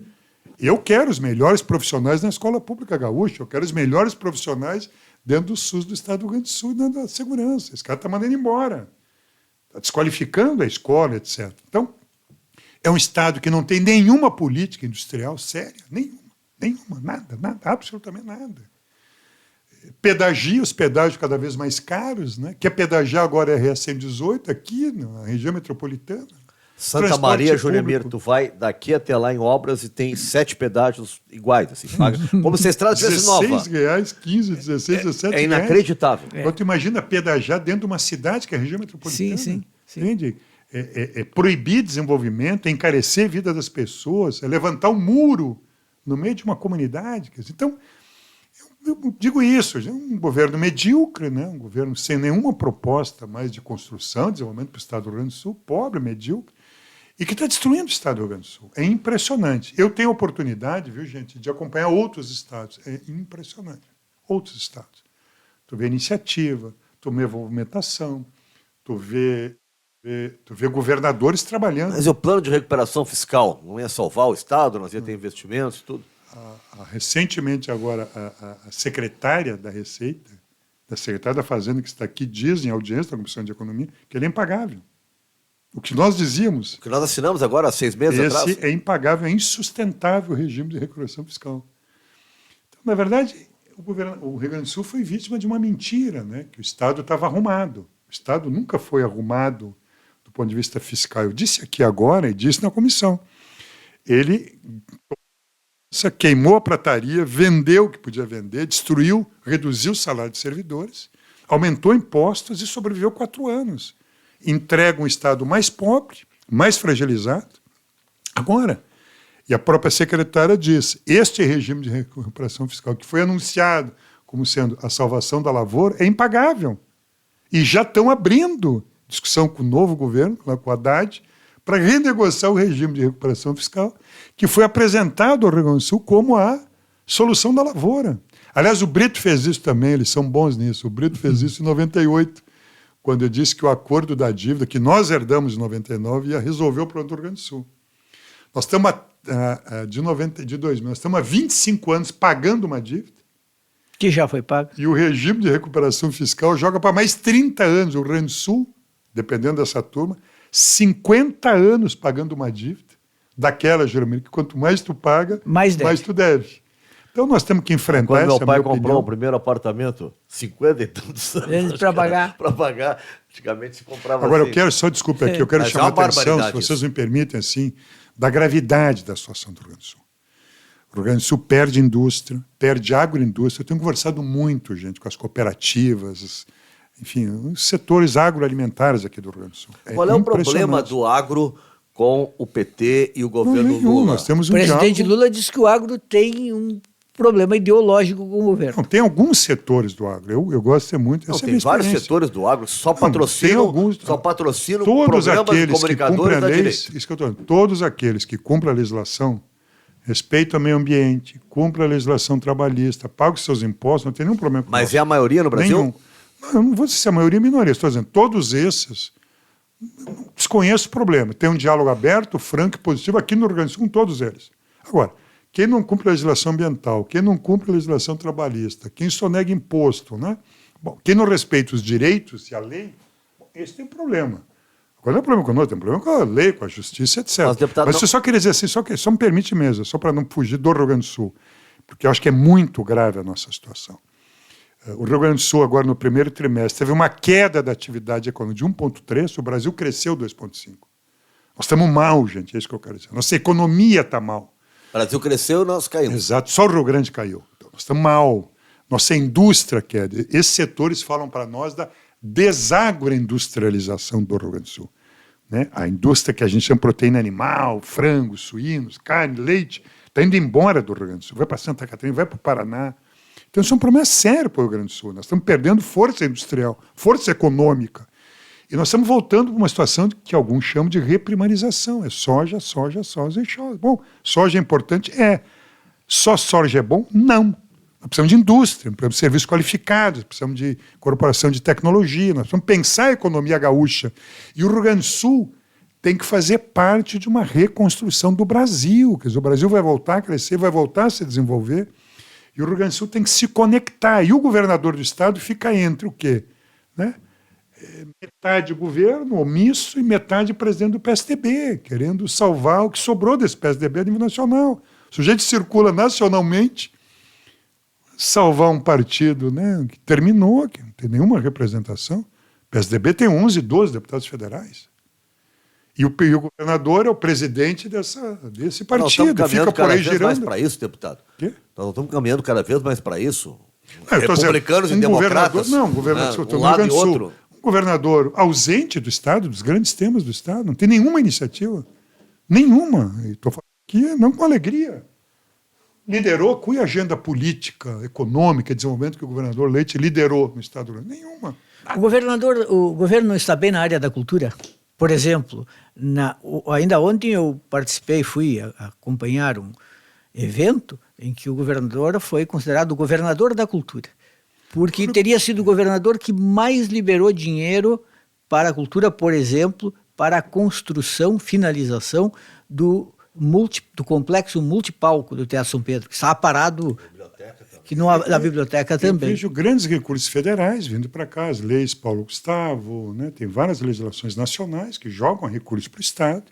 Eu quero os melhores profissionais na escola pública gaúcha, eu quero os melhores profissionais dentro do SUS do Estado do Rio Grande do Sul e dentro da segurança. Esse cara está mandando embora, está desqualificando a escola, etc. Então, é um Estado que não tem nenhuma política industrial séria, nenhuma, nada, absolutamente nada. Pedagia, os pedágios cada vez mais caros, né? Quer pedagiar agora é RS-118 aqui na região metropolitana. Santa Transporte Maria, Juremir, público. tu vai daqui até lá em obras e tem 7 pedágios iguais, assim, paga. Como se a estrada estivesse nova. R$16, 15, 16, 17 É inacreditável. Então, tu imagina pedagiar dentro de uma cidade que é a região metropolitana. Sim. Entende? É proibir desenvolvimento, é encarecer a vida das pessoas, é levantar um muro no meio de uma comunidade. Então, eu digo isso, é um governo medíocre, né? Um governo sem nenhuma proposta mais de construção, desenvolvimento para o Estado do Rio Grande do Sul, pobre, medíocre, e que está destruindo o Estado do Rio Grande do Sul. É impressionante. Eu tenho a oportunidade, viu, gente, de acompanhar outros estados. É impressionante. Outros estados. Tu vê iniciativa, tu vê movimentação, tu vê governadores trabalhando. Mas e o plano de recuperação fiscal? Não ia salvar o Estado, nós ia ter investimentos, tudo? Recentemente, agora, a secretária da Receita, da secretária da Fazenda, que está aqui, diz em audiência da Comissão de Economia, que ele é impagável. O que nós dizíamos. O que nós assinamos agora há 6 meses atrás. Esse é impagável, é insustentável o regime de recuperação fiscal. Então, na verdade, o Rio Grande do Sul foi vítima de uma mentira, né? Que o Estado estava arrumado. O Estado nunca foi arrumado do ponto de vista fiscal. Eu disse aqui agora e disse na comissão. Ele queimou a prataria, vendeu o que podia vender, destruiu, reduziu o salário de servidores, aumentou impostos e sobreviveu 4 anos. Entrega um Estado mais pobre, mais fragilizado. Agora, e a própria secretária diz, este regime de recuperação fiscal que foi anunciado como sendo a salvação da lavoura é impagável. E já estão abrindo discussão com o novo governo, com o Haddad, para renegociar o regime de recuperação fiscal que foi apresentado ao Rio Grande do Sul como a solução da lavoura. Aliás, o Brito fez isso também, eles são bons nisso. O Brito fez isso em 98, quando eu disse que o acordo da dívida, que nós herdamos em 99, ia resolver o problema do Rio Grande do Sul. Nós estamos, de 2000, nós estamos há 25 anos pagando uma dívida. Que já foi pago. E o regime de recuperação fiscal joga para mais 30 anos. O Rio Grande do Sul, dependendo dessa turma, 50 anos pagando uma dívida, daquela, geralmente, que quanto mais tu paga, mais tu deve. Então nós temos que enfrentar Quando essa meu pai opinião. comprou o primeiro apartamento, 50 e tantos anos Para pagar. Para pagar. Antigamente se comprava Agora, assim. eu quero, só desculpa aqui, eu quero Mas é chamar uma a atenção, se barbaridade vocês isso. me permitem, assim, da gravidade da situação do Rio Grande do Sul. O Rio Grande do Sul perde indústria, perde agroindústria. Eu tenho conversado muito, gente, com as cooperativas, enfim, os setores agroalimentares aqui do Rio Grande do Sul. Qual é o problema impressionante. do agro com o PT e o Não, governo nenhum. Lula? Nós temos O um presidente diálogo. Lula disse que o agro tem um problema ideológico com o governo. Não, tem alguns setores do agro. Eu gosto de ter muito. Não, Essa é a tem minha vários experiência. setores do agro, só Tem patrocinam, alguns. só patrocinam Todos programas de aqueles que comunicadores cumprem a da lei, direita. isso que eu estou dizendo, todos aqueles que cumprem a legislação, respeitam o meio ambiente, cumprem a legislação trabalhista, pagam os seus impostos, não tem nenhum problema com Mas isso. é a maioria no Brasil? Nenhum. Não, eu não vou dizer se é a maioria ou minoria, estou dizendo, todos esses desconheço o problema. Tem um diálogo aberto, franco e positivo aqui no Rio Grande do Sul com todos eles. Agora, quem não cumpre a legislação ambiental, quem não cumpre a legislação trabalhista, quem sonega imposto, né? Bom, quem não respeita os direitos e a lei, esse tem um problema. Agora não é problema conosco, tem um problema com a lei, com a justiça, etc. Mas eu só queria dizer assim, só me permite mesmo, só para não fugir do Rio Grande do Sul, porque eu acho que é muito grave a nossa situação. O Rio Grande do Sul, agora no primeiro trimestre, teve uma queda da atividade econômica de 1,3%, o Brasil cresceu 2,5%. Nós estamos mal, gente, é isso que eu quero dizer. Nossa economia está mal. O Brasil cresceu e nós caímos. Exato, só o Rio Grande caiu. Então, nós estamos mal. Nossa indústria quer. Esses setores falam para nós da desagroindustrialização do Rio Grande do Sul. Né? A indústria que a gente chama de proteína animal, frangos, suínos, carne, leite, está indo embora do Rio Grande do Sul. Vai para Santa Catarina, vai para o Paraná. Então isso é um problema sério para o Rio Grande do Sul. Nós estamos perdendo força industrial, força econômica. E nós estamos voltando para uma situação que alguns chamam de reprimarização. É soja, soja, soja e soja. Bom, soja é importante? É. Só soja é bom? Não. Nós precisamos de indústria, precisamos de serviços qualificados, precisamos de incorporação de tecnologia, nós precisamos pensar a economia gaúcha. E o Rio Grande do Sul tem que fazer parte de uma reconstrução do Brasil. Quer dizer, o Brasil vai voltar a crescer, vai voltar a se desenvolver. E o Rio Grande do Sul tem que se conectar. E o governador do estado fica entre o quê? Né? Metade governo, omisso, e metade presidente do PSDB, querendo salvar o que sobrou desse PSDB a nível nacional. O sujeito circula nacionalmente, salvar um partido, né, que terminou, que não tem nenhuma representação. O PSDB tem 11, 12 deputados federais. E o governador é o presidente desse partido. Fica por aí girando. Mais para isso, deputado. Quê? Nós estamos caminhando cada vez mais para isso. Não, Republicanos e democratas. Governador, um lado e outro. Um governador ausente do Estado, dos grandes temas do Estado, não tem nenhuma iniciativa. Nenhuma. Estou falando aqui não com alegria. Liderou qual a agenda política, econômica, de desenvolvimento que o governador Leite liderou no Estado? Nenhuma. O governo está bem na área da cultura. Por exemplo, ainda ontem eu participei, fui acompanhar um evento em que o governador foi considerado o governador da cultura, porque teria sido o governador que mais liberou dinheiro para a cultura, por exemplo, para a construção, finalização do complexo multipalco do Teatro São Pedro, que está parado na biblioteca também. Eu vejo grandes recursos federais vindo para cá, as leis Paulo Gustavo, né? Tem várias legislações nacionais que jogam recursos para o Estado.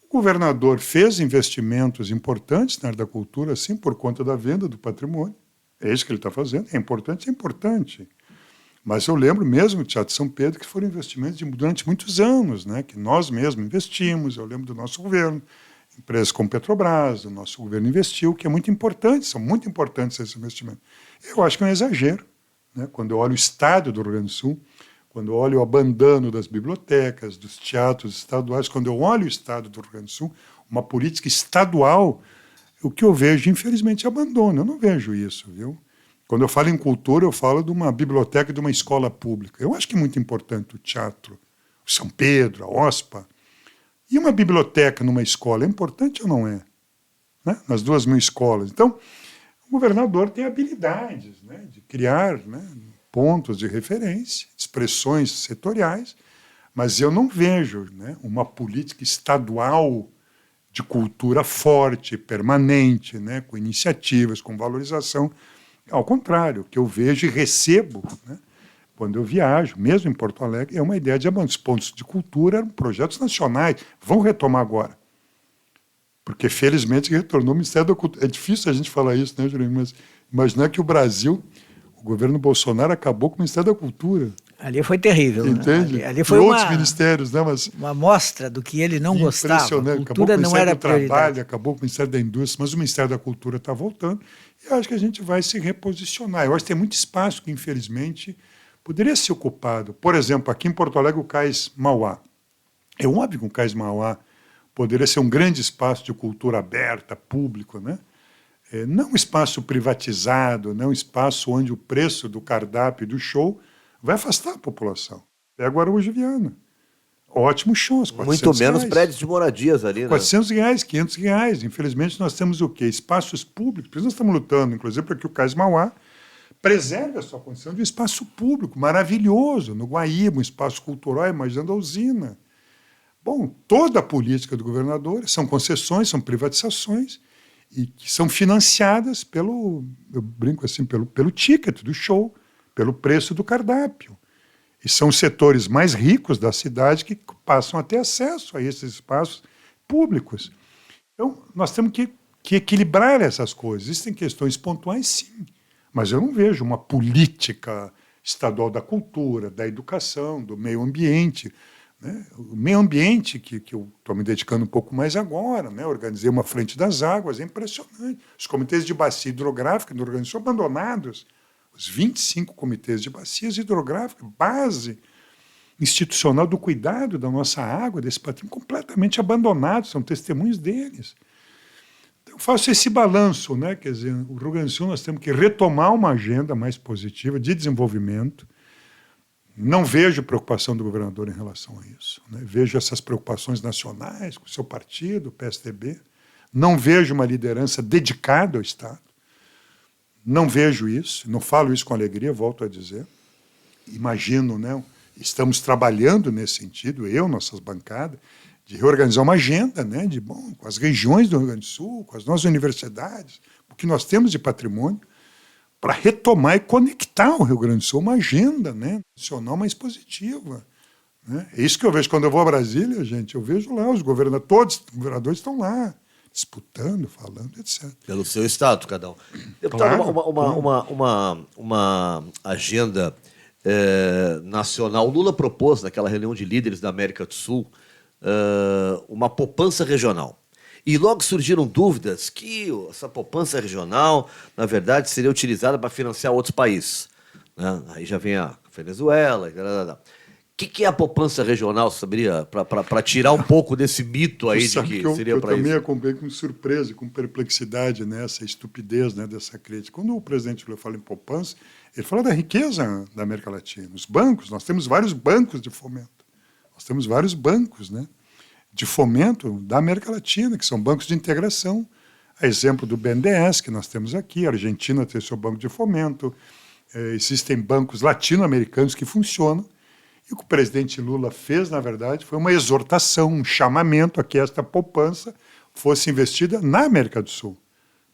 O governador fez investimentos importantes na área da cultura, sim, por conta da venda do patrimônio. É isso que ele está fazendo. É importante, é importante. Mas eu lembro mesmo do Teatro São Pedro que foram investimentos durante muitos anos, né? Que nós mesmos investimos. Eu lembro do nosso governo. Empresas como Petrobras, o nosso governo investiu, que é muito importante, são muito importantes esses investimentos. Eu acho que é um exagero, né? Quando eu olho o estado do Rio Grande do Sul, quando eu olho o abandono das bibliotecas, dos teatros estaduais, quando eu olho o estado do Rio Grande do Sul, uma política estadual, o que eu vejo, infelizmente, é abandono. Eu não vejo isso, viu? Quando eu falo em cultura, eu falo de uma biblioteca e de uma escola pública. Eu acho que é muito importante o teatro, o São Pedro, a OSPA. E uma biblioteca numa escola é importante ou não é? Né? Nas 2.000 escolas. Então, o governador tem habilidades, né, de criar, né, pontos de referência, expressões setoriais, mas eu não vejo, né, uma política estadual de cultura forte, permanente, né, com iniciativas, com valorização. Ao contrário, o que eu vejo e recebo, né, quando eu viajo, mesmo em Porto Alegre, é uma ideia de os pontos de cultura eram projetos nacionais. Vão retomar agora. Porque, felizmente, retornou o Ministério da Cultura. É difícil a gente falar isso, né, Jurandir? Mas imaginar que o Brasil, o governo Bolsonaro, acabou com o Ministério da Cultura. Ali foi terrível. Entende? Né? Ali foi outros ministérios, né? Mas uma amostra do que ele não gostava. A cultura não era prioridade. Acabou com o Ministério do Trabalho, acabou com o Ministério da Indústria, mas o Ministério da Cultura está voltando. E eu acho que a gente vai se reposicionar. Eu acho que tem muito espaço que, infelizmente, poderia ser ocupado. Por exemplo, aqui em Porto Alegre, o Cais Mauá. É óbvio que o Cais Mauá poderia ser um grande espaço de cultura aberta, público, né? Não um espaço privatizado, não um espaço onde o preço do cardápio e do show vai afastar a população. Pega o Araújo Viana. Ótimos shows, R$400. Muito menos prédios de moradias ali, né? R$400, R$500. Infelizmente, nós temos o quê? Espaços públicos. Por isso nós estamos lutando, inclusive, para que o Cais Mauá preserve a sua condição de um espaço público maravilhoso, no Guaíba, um espaço cultural, imaginando a usina. Bom, toda a política do governador são concessões, são privatizações, e que são financiadas pelo, eu brinco assim, pelo ticket do show, pelo preço do cardápio. E são os setores mais ricos da cidade que passam a ter acesso a esses espaços públicos. Então, nós temos que equilibrar essas coisas. Existem questões pontuais, sim, mas eu não vejo uma política estadual da cultura, da educação, do meio ambiente. Né? O meio ambiente, que eu estou me dedicando um pouco mais agora, né? Organizei uma frente das águas, é impressionante. Os comitês de bacia hidrográfica do Rio Grande do Sul abandonados. Os 25 comitês de bacias hidrográficas, base institucional do cuidado da nossa água, desse patrimônio, completamente abandonados, são testemunhos deles. Então, eu faço esse balanço, né? Quer dizer, o Rio Grande do Sul nós temos que retomar uma agenda mais positiva de desenvolvimento. Não vejo preocupação do governador em relação a isso. Né? Vejo essas preocupações nacionais com o seu partido, o PSDB. Não vejo uma liderança dedicada ao Estado. Não vejo isso, não falo isso com alegria, volto a dizer. Imagino, né? Estamos trabalhando nesse sentido, nossas bancadas, de reorganizar uma agenda, né? Com as regiões do Rio Grande do Sul, com as nossas universidades, o que nós temos de patrimônio, para retomar e conectar o Rio Grande do Sul, uma agenda, né, nacional mais positiva. Né? É isso que eu vejo quando eu vou a Brasília, gente. Eu vejo lá todos os governadores estão lá, disputando, falando, etc. Pelo seu estado, cada um. Deputado, Claro. uma agenda nacional. O Lula propôs, naquela reunião de líderes da América do Sul, uma poupança regional. E logo surgiram dúvidas que essa poupança regional, na verdade, seria utilizada para financiar outros países. Né? Aí já vem a Venezuela. O que é a poupança regional, saberia? Para tirar um pouco desse mito aí de que seria para isso. Eu também acompanhei com surpresa e com perplexidade, né, essa estupidez, né, dessa crítica. Quando o presidente Lula fala em poupança, ele fala da riqueza da América Latina. Os bancos, nós temos vários bancos de fomento. Nós temos vários bancos, né, de fomento da América Latina, que são bancos de integração. A exemplo do BNDES, que nós temos aqui, a Argentina tem seu banco de fomento, existem bancos latino-americanos que funcionam, e o que o presidente Lula fez, na verdade, foi uma exortação, um chamamento a que esta poupança fosse investida na América do Sul,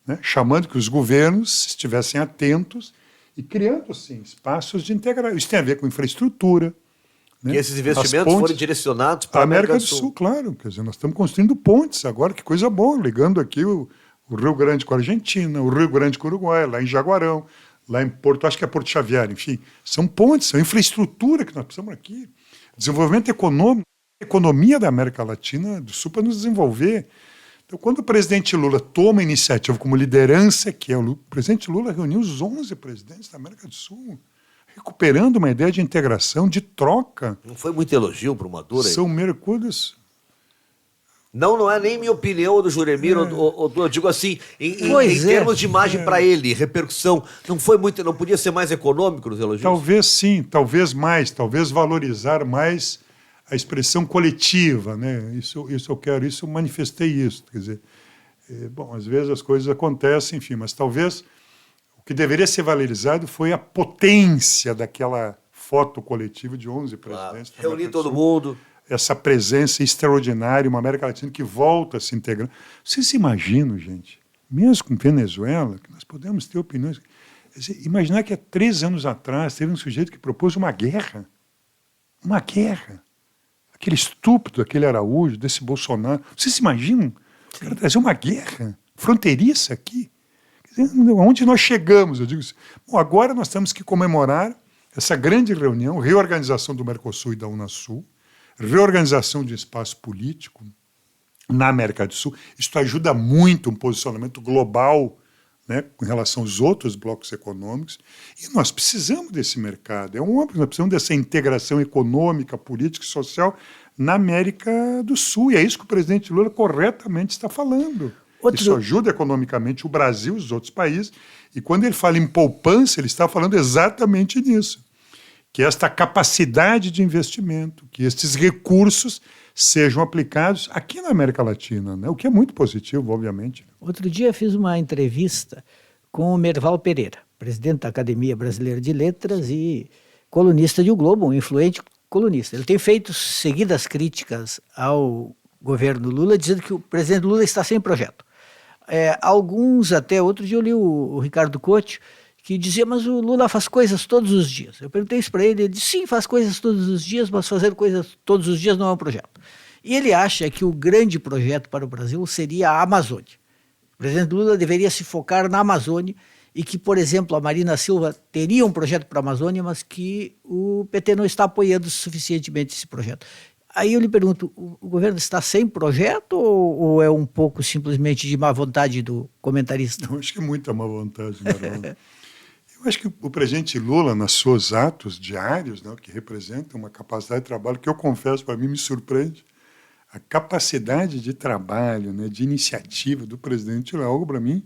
né? Chamando que os governos estivessem atentos e criando, sim, espaços de integração. Isso tem a ver com infraestrutura, né? Que esses investimentos forem direcionados para a América do Sul. Claro. Quer dizer, nós estamos construindo pontes agora, que coisa boa, ligando aqui o Rio Grande com a Argentina, o Rio Grande com o Uruguai, lá em Jaguarão, lá em Porto, acho que é Porto Xavier, enfim. São pontes, são infraestrutura que nós precisamos aqui. Desenvolvimento econômico, economia da América Latina, do Sul, para nos desenvolver. Então, quando o presidente Lula toma a iniciativa como liderança, o presidente Lula reuniu os 11 presidentes da América do Sul, recuperando uma ideia de integração, de troca. Não foi muito elogio para o Maduro? São mercúrios. Não é nem minha opinião do Juremir, eu digo assim, em termos de imagem para ele, repercussão, não podia ser mais econômico nos elogios? Talvez sim, talvez mais, talvez valorizar mais a expressão coletiva, né? Isso eu quero, isso eu manifestei isso, quer dizer, bom, às vezes as coisas acontecem, enfim, mas talvez o que deveria ser valorizado foi a potência daquela foto coletiva de 11 presidentes. Claro. Reunir todo mundo. Essa presença extraordinária, uma América Latina que volta a se integrar. Vocês imaginam, gente, mesmo com Venezuela, que nós podemos ter opiniões... Imaginar que há 3 anos atrás teve um sujeito que propôs uma guerra. Uma guerra. Aquele estúpido, aquele Araújo, desse Bolsonaro. Vocês imaginam? O cara trazer uma guerra fronteiriça aqui. Onde nós chegamos? Eu digo assim. Bom, agora nós temos que comemorar essa grande reunião, reorganização do Mercosul e da Unasul, reorganização de espaço político na América do Sul. Isso ajuda muito um posicionamento global, né, com relação aos outros blocos econômicos. E nós precisamos desse mercado. É óbvio, nós precisamos dessa integração econômica, política e social na América do Sul. E é isso que o presidente Lula corretamente está falando. Isso ajuda economicamente o Brasil e os outros países. E quando ele fala em poupança, ele está falando exatamente nisso. Que esta capacidade de investimento, que estes recursos sejam aplicados aqui na América Latina, né? O que é muito positivo, obviamente. Outro dia fiz uma entrevista com o Merval Pereira, presidente da Academia Brasileira de Letras e colunista de O Globo, um influente colunista. Ele tem feito seguidas críticas ao governo Lula, dizendo que o presidente Lula está sem projeto. Alguns, até outro dia eu li o Ricardo Couto, que dizia, mas o Lula faz coisas todos os dias. Eu perguntei isso para ele, ele disse, sim, faz coisas todos os dias, mas fazer coisas todos os dias não é um projeto. E ele acha que o grande projeto para o Brasil seria a Amazônia. O presidente Lula deveria se focar na Amazônia e que, por exemplo, a Marina Silva teria um projeto para a Amazônia, mas que o PT não está apoiando suficientemente esse projeto. Aí eu lhe pergunto, o governo está sem projeto ou é um pouco simplesmente de má vontade do comentarista? Eu acho que é muita má vontade, Marola. Eu acho que o presidente Lula, nos seus atos diários, né, que representam uma capacidade de trabalho que eu confesso, para mim, me surpreende. A capacidade de trabalho, né, de iniciativa do presidente Lula é algo, para mim,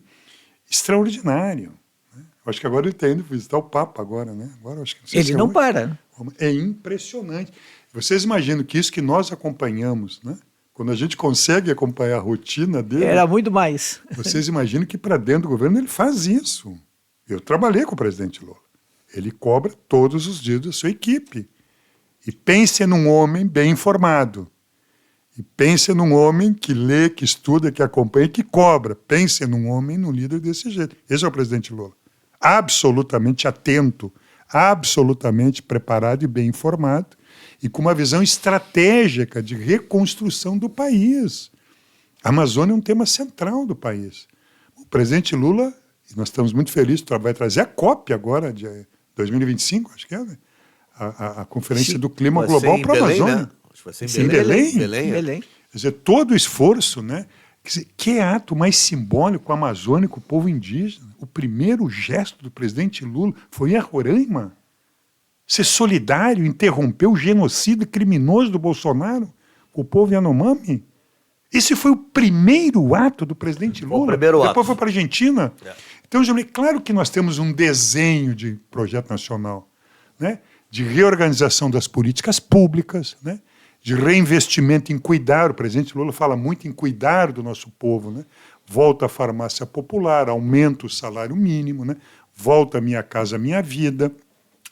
extraordinário. Né? Eu acho que agora ele está indo visitar o Papa agora, né? Agora, acho que não sei ele não para. É impressionante. Vocês imaginam que isso que nós acompanhamos, né? Quando a gente consegue acompanhar a rotina dele... Era muito mais. Vocês imaginam que para dentro do governo ele faz isso. Eu trabalhei com o presidente Lula. Ele cobra todos os dias da sua equipe. E pense num homem bem informado. E pense num homem que lê, que estuda, que acompanha e que cobra. Pense num homem, num líder desse jeito. Esse é o presidente Lula. Absolutamente atento, absolutamente preparado e bem informado, e com uma visão estratégica de reconstrução do país. A Amazônia é um tema central do país. O presidente Lula, e nós estamos muito felizes, vai trazer a COP agora, de 2025, acho que é, né? A Conferência do Clima Global para a Amazônia. Né? Acho que vai ser em Belém. Belém. Quer dizer, todo o esforço, né? Quer dizer, que ato mais simbólico amazônico, o povo indígena. O primeiro gesto do presidente Lula foi em Roraima. Ser solidário, interromper o genocídio criminoso do Bolsonaro com o povo Yanomami. Esse foi o primeiro ato do presidente Lula. O primeiro Depois ato. foi para a Argentina. Então, claro que nós temos um desenho de projeto nacional, né? De reorganização das políticas públicas, né? De reinvestimento em cuidar. O presidente Lula fala muito em cuidar do nosso povo, né? Volta à farmácia popular, aumenta o salário mínimo, né? Volta a Minha Casa Minha Vida,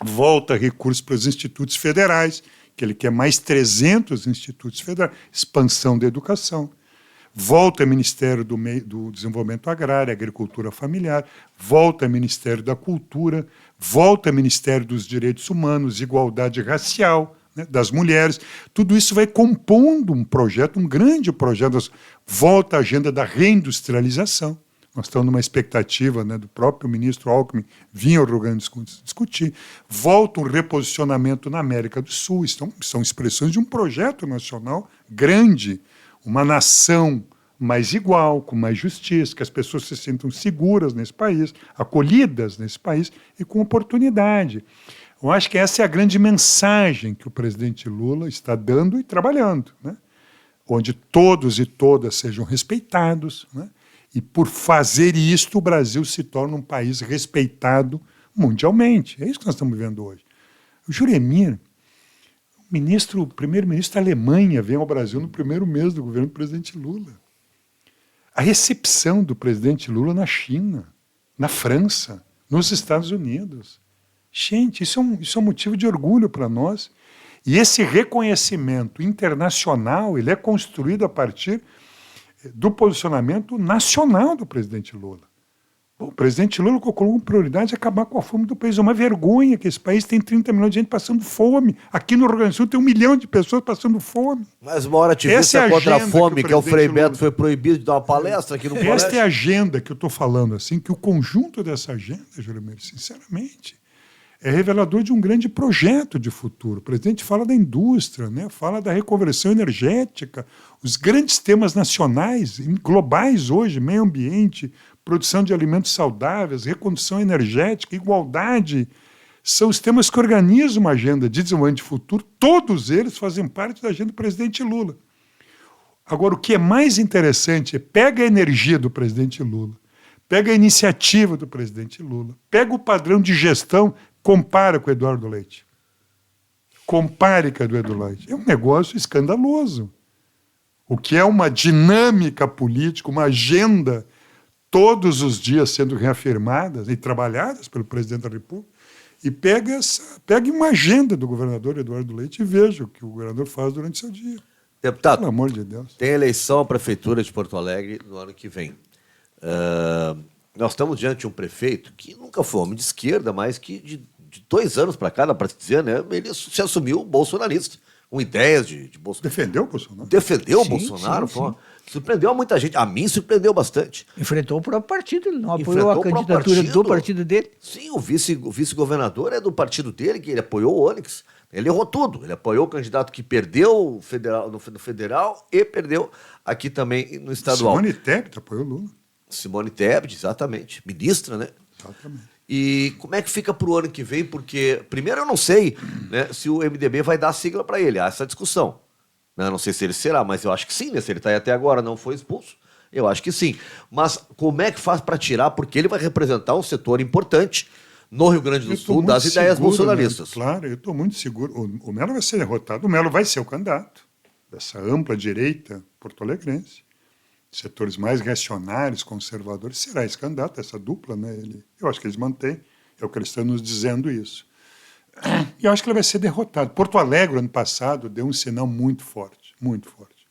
volta recursos para os institutos federais, que ele quer mais 300 institutos federais, expansão da educação, volta ao Ministério do Desenvolvimento Agrário, Agricultura Familiar, volta ao Ministério da Cultura, volta ao Ministério dos Direitos Humanos, Igualdade Racial, né, das mulheres. Tudo isso vai compondo um projeto, um grande projeto. Volta à agenda da reindustrialização. Nós estamos numa expectativa, né, do próprio ministro Alckmin vir ao Rio Grande do Sul discutir. Volta um reposicionamento na América do Sul. São expressões de um projeto nacional grande, uma nação mais igual, com mais justiça, que as pessoas se sintam seguras nesse país, acolhidas nesse país e com oportunidade. Eu acho que essa é a grande mensagem que o presidente Lula está dando e trabalhando, né? Onde todos e todas sejam respeitados, né? E por fazer isto, o Brasil se torna um país respeitado mundialmente. É isso que nós estamos vivendo hoje. O Juremir, o primeiro-ministro da Alemanha, vem ao Brasil no primeiro mês do governo do presidente Lula. A recepção do presidente Lula na China, na França, nos Estados Unidos. Gente, isso é um motivo de orgulho para nós. E esse reconhecimento internacional, ele é construído a partir do posicionamento nacional do presidente Lula. O presidente Lula colocou como prioridade acabar com a fome do país. É uma vergonha que esse país tem 30 milhões de gente passando fome. Aqui no Rio Grande do Sul tem 1 milhão de pessoas passando fome. Mas uma hora ativista contra a fome, que é o Frei Beto, foi proibido de dar uma palestra aqui no colégio. Esta é a agenda que eu estou falando, assim, que o conjunto dessa agenda, Juremir, sinceramente, é revelador de um grande projeto de futuro. O presidente fala da indústria, né? Fala da reconversão energética, os grandes temas nacionais, globais hoje, meio ambiente, produção de alimentos saudáveis, reconstrução energética, igualdade, são os temas que organizam uma agenda de desenvolvimento de futuro. Todos eles fazem parte da agenda do presidente Lula. Agora, o que é mais interessante é pega a energia do presidente Lula, pega a iniciativa do presidente Lula, pega o padrão de gestão, compara com o Eduardo Leite. Compare com o Eduardo Leite. É um negócio escandaloso. O que é uma dinâmica política, uma agenda todos os dias sendo reafirmadas e trabalhadas pelo presidente da República, E pegue uma agenda do governador Eduardo Leite e veja o que o governador faz durante seu dia. Deputado, Pelo amor de Deus. tem eleição à Prefeitura de Porto Alegre no ano que vem. Nós estamos diante de um prefeito que nunca foi homem de esquerda, mas que de 2 anos para cá, dá para se dizer, né, ele se assumiu bolsonarista, com ideias de Bolsonaro. Defendeu o Bolsonaro? Defendeu o Sim, Bolsonaro, sim. Surpreendeu a muita gente. A mim surpreendeu bastante. Enfrentou o próprio partido, ele não apoiou Enfrentou a o próprio candidatura do partido dele. Sim, o vice-governador é do partido dele, que ele apoiou o Onyx. Ele errou tudo. Ele apoiou o candidato que perdeu o federal, no federal e perdeu aqui também no estadual. Simone Tebet apoiou o Lula. Simone Tebet, exatamente. Ministra, né? Exatamente. E como é que fica para o ano que vem? Porque, primeiro, eu não sei, né, se o MDB vai dar sigla para ele. Há essa discussão. Eu não sei se ele será, mas eu acho que sim, né? Se ele está aí até agora, não foi expulso, eu acho que sim. Mas como é que faz para tirar? Porque ele vai representar um setor importante no Rio Grande do Sul das ideias bolsonaristas. Né? Claro, eu estou muito seguro. O Melo vai ser derrotado. O Melo vai ser o candidato dessa ampla direita porto-alegrense. Setores mais reacionários, conservadores, será esse candidato, essa dupla, né? Eu acho que eles mantêm, é o que eles estão nos dizendo isso. E eu acho que ele vai ser derrotado. Porto Alegre, ano passado, deu um sinal muito forte, muito forte.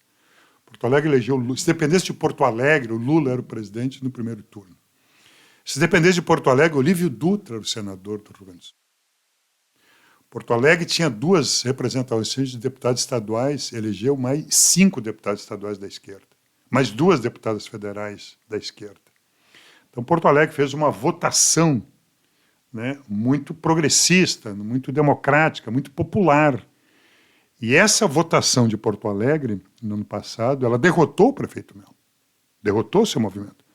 Porto Alegre elegeu o Lula. Se dependesse de Porto Alegre, o Lula era o presidente no primeiro turno. Se dependesse de Porto Alegre, Olívio Dutra era o senador do Rio Grande do Sul. Porto Alegre tinha 2 representações de deputados estaduais, elegeu mais 5 deputados estaduais da esquerda, mais 2 deputadas federais da esquerda. Então, Porto Alegre fez uma votação, né, muito progressista, muito democrática, muito popular. E essa votação de Porto Alegre, no ano passado, ela derrotou o prefeito Melo. Derrotou o seu movimento.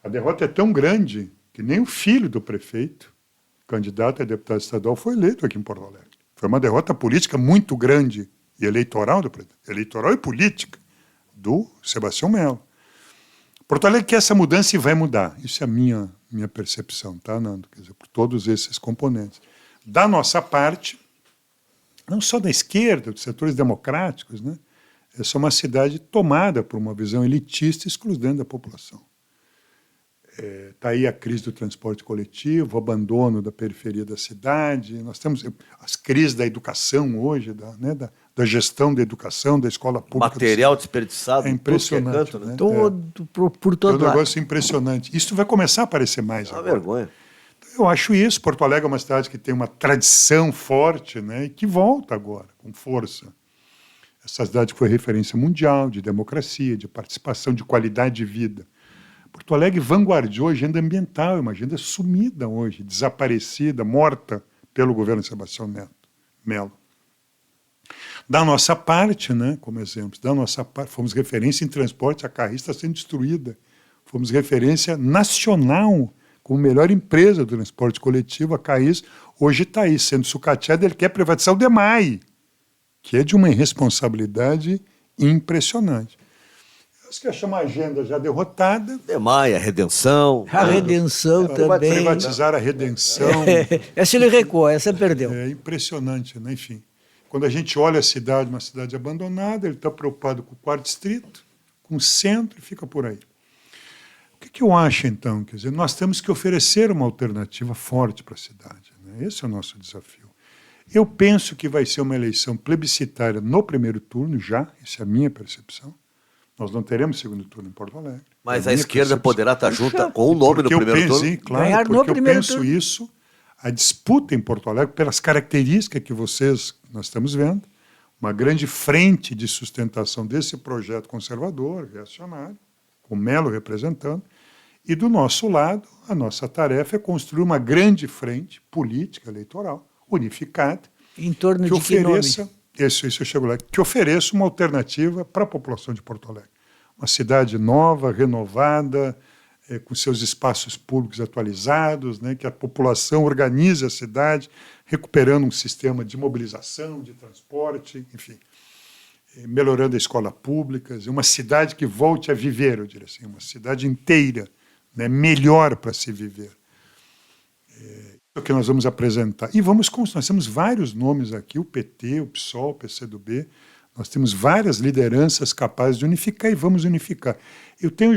A derrota é tão grande que nem o filho do prefeito, candidato a deputado estadual, foi eleito aqui em Porto Alegre. Foi uma derrota política muito grande e eleitoral do presidente, eleitoral e política do Sebastião Melo. Porto Alegre quer essa mudança e vai mudar. Isso é a minha percepção, tá, Nando? Quer dizer, por todos esses componentes. Da nossa parte, não só da esquerda, dos setores democráticos, né? Essa é uma cidade tomada por uma visão elitista excludendo a população. Está aí a crise do transporte coletivo, o abandono da periferia da cidade. Nós temos as crises da educação hoje, da gestão da educação, da escola pública. Material desperdiçado. É impressionante. Canto, né? Por todo um lado. negócio impressionante. Isso vai começar a aparecer mais agora. Uma vergonha. Eu acho isso. Porto Alegre é uma cidade que tem uma tradição forte, né, e que volta agora com força. Essa cidade foi referência mundial de democracia, de participação, de qualidade de vida. Porto Alegre vanguardiou a agenda ambiental, uma agenda sumida hoje, desaparecida, morta pelo governo Sebastião Melo. Da nossa parte, né, como exemplo, da nossa parte, fomos referência em transporte, a Carris está sendo destruída. Fomos referência nacional, como melhor empresa do transporte coletivo, a Carris hoje está aí, sendo sucateada, ele quer privatizar o DEMAI, que é de uma irresponsabilidade impressionante. Acho que achar uma agenda já derrotada. DEMAI, a redenção. A redenção também. Privatizar a redenção. Essa ele recuou, essa perdeu. É impressionante, né? Enfim. Quando a gente olha a cidade, uma cidade abandonada, ele está preocupado com o 4º distrito, com o centro e fica por aí. O que eu acho, então? Quer dizer, nós temos que oferecer uma alternativa forte para a cidade, né? Esse é o nosso desafio. Eu penso que vai ser uma eleição plebiscitária no primeiro turno, já, essa é a minha percepção. Nós não teremos segundo turno em Porto Alegre. Mas a esquerda poderá estar junta com o nome no primeiro turno? Sim, claro, porque eu penso isso, a disputa em Porto Alegre, pelas características que nós estamos vendo, uma grande frente de sustentação desse projeto conservador, reacionário, com Melo representando, e do nosso lado, a nossa tarefa é construir uma grande frente política, eleitoral, unificada, em torno que de ofereça, isso eu chego lá, que ofereça uma alternativa para a população de Porto Alegre. Uma cidade nova, renovada, com seus espaços públicos atualizados, né, que a população organize a cidade, recuperando um sistema de mobilização, de transporte, enfim, melhorando a escola pública, uma cidade que volte a viver, eu diria assim, uma cidade inteira, né, melhor para se viver. É o que nós vamos apresentar. E nós temos vários nomes aqui, o PT, o PSOL, o PCdoB, nós temos várias lideranças capazes de unificar e vamos unificar. Eu tenho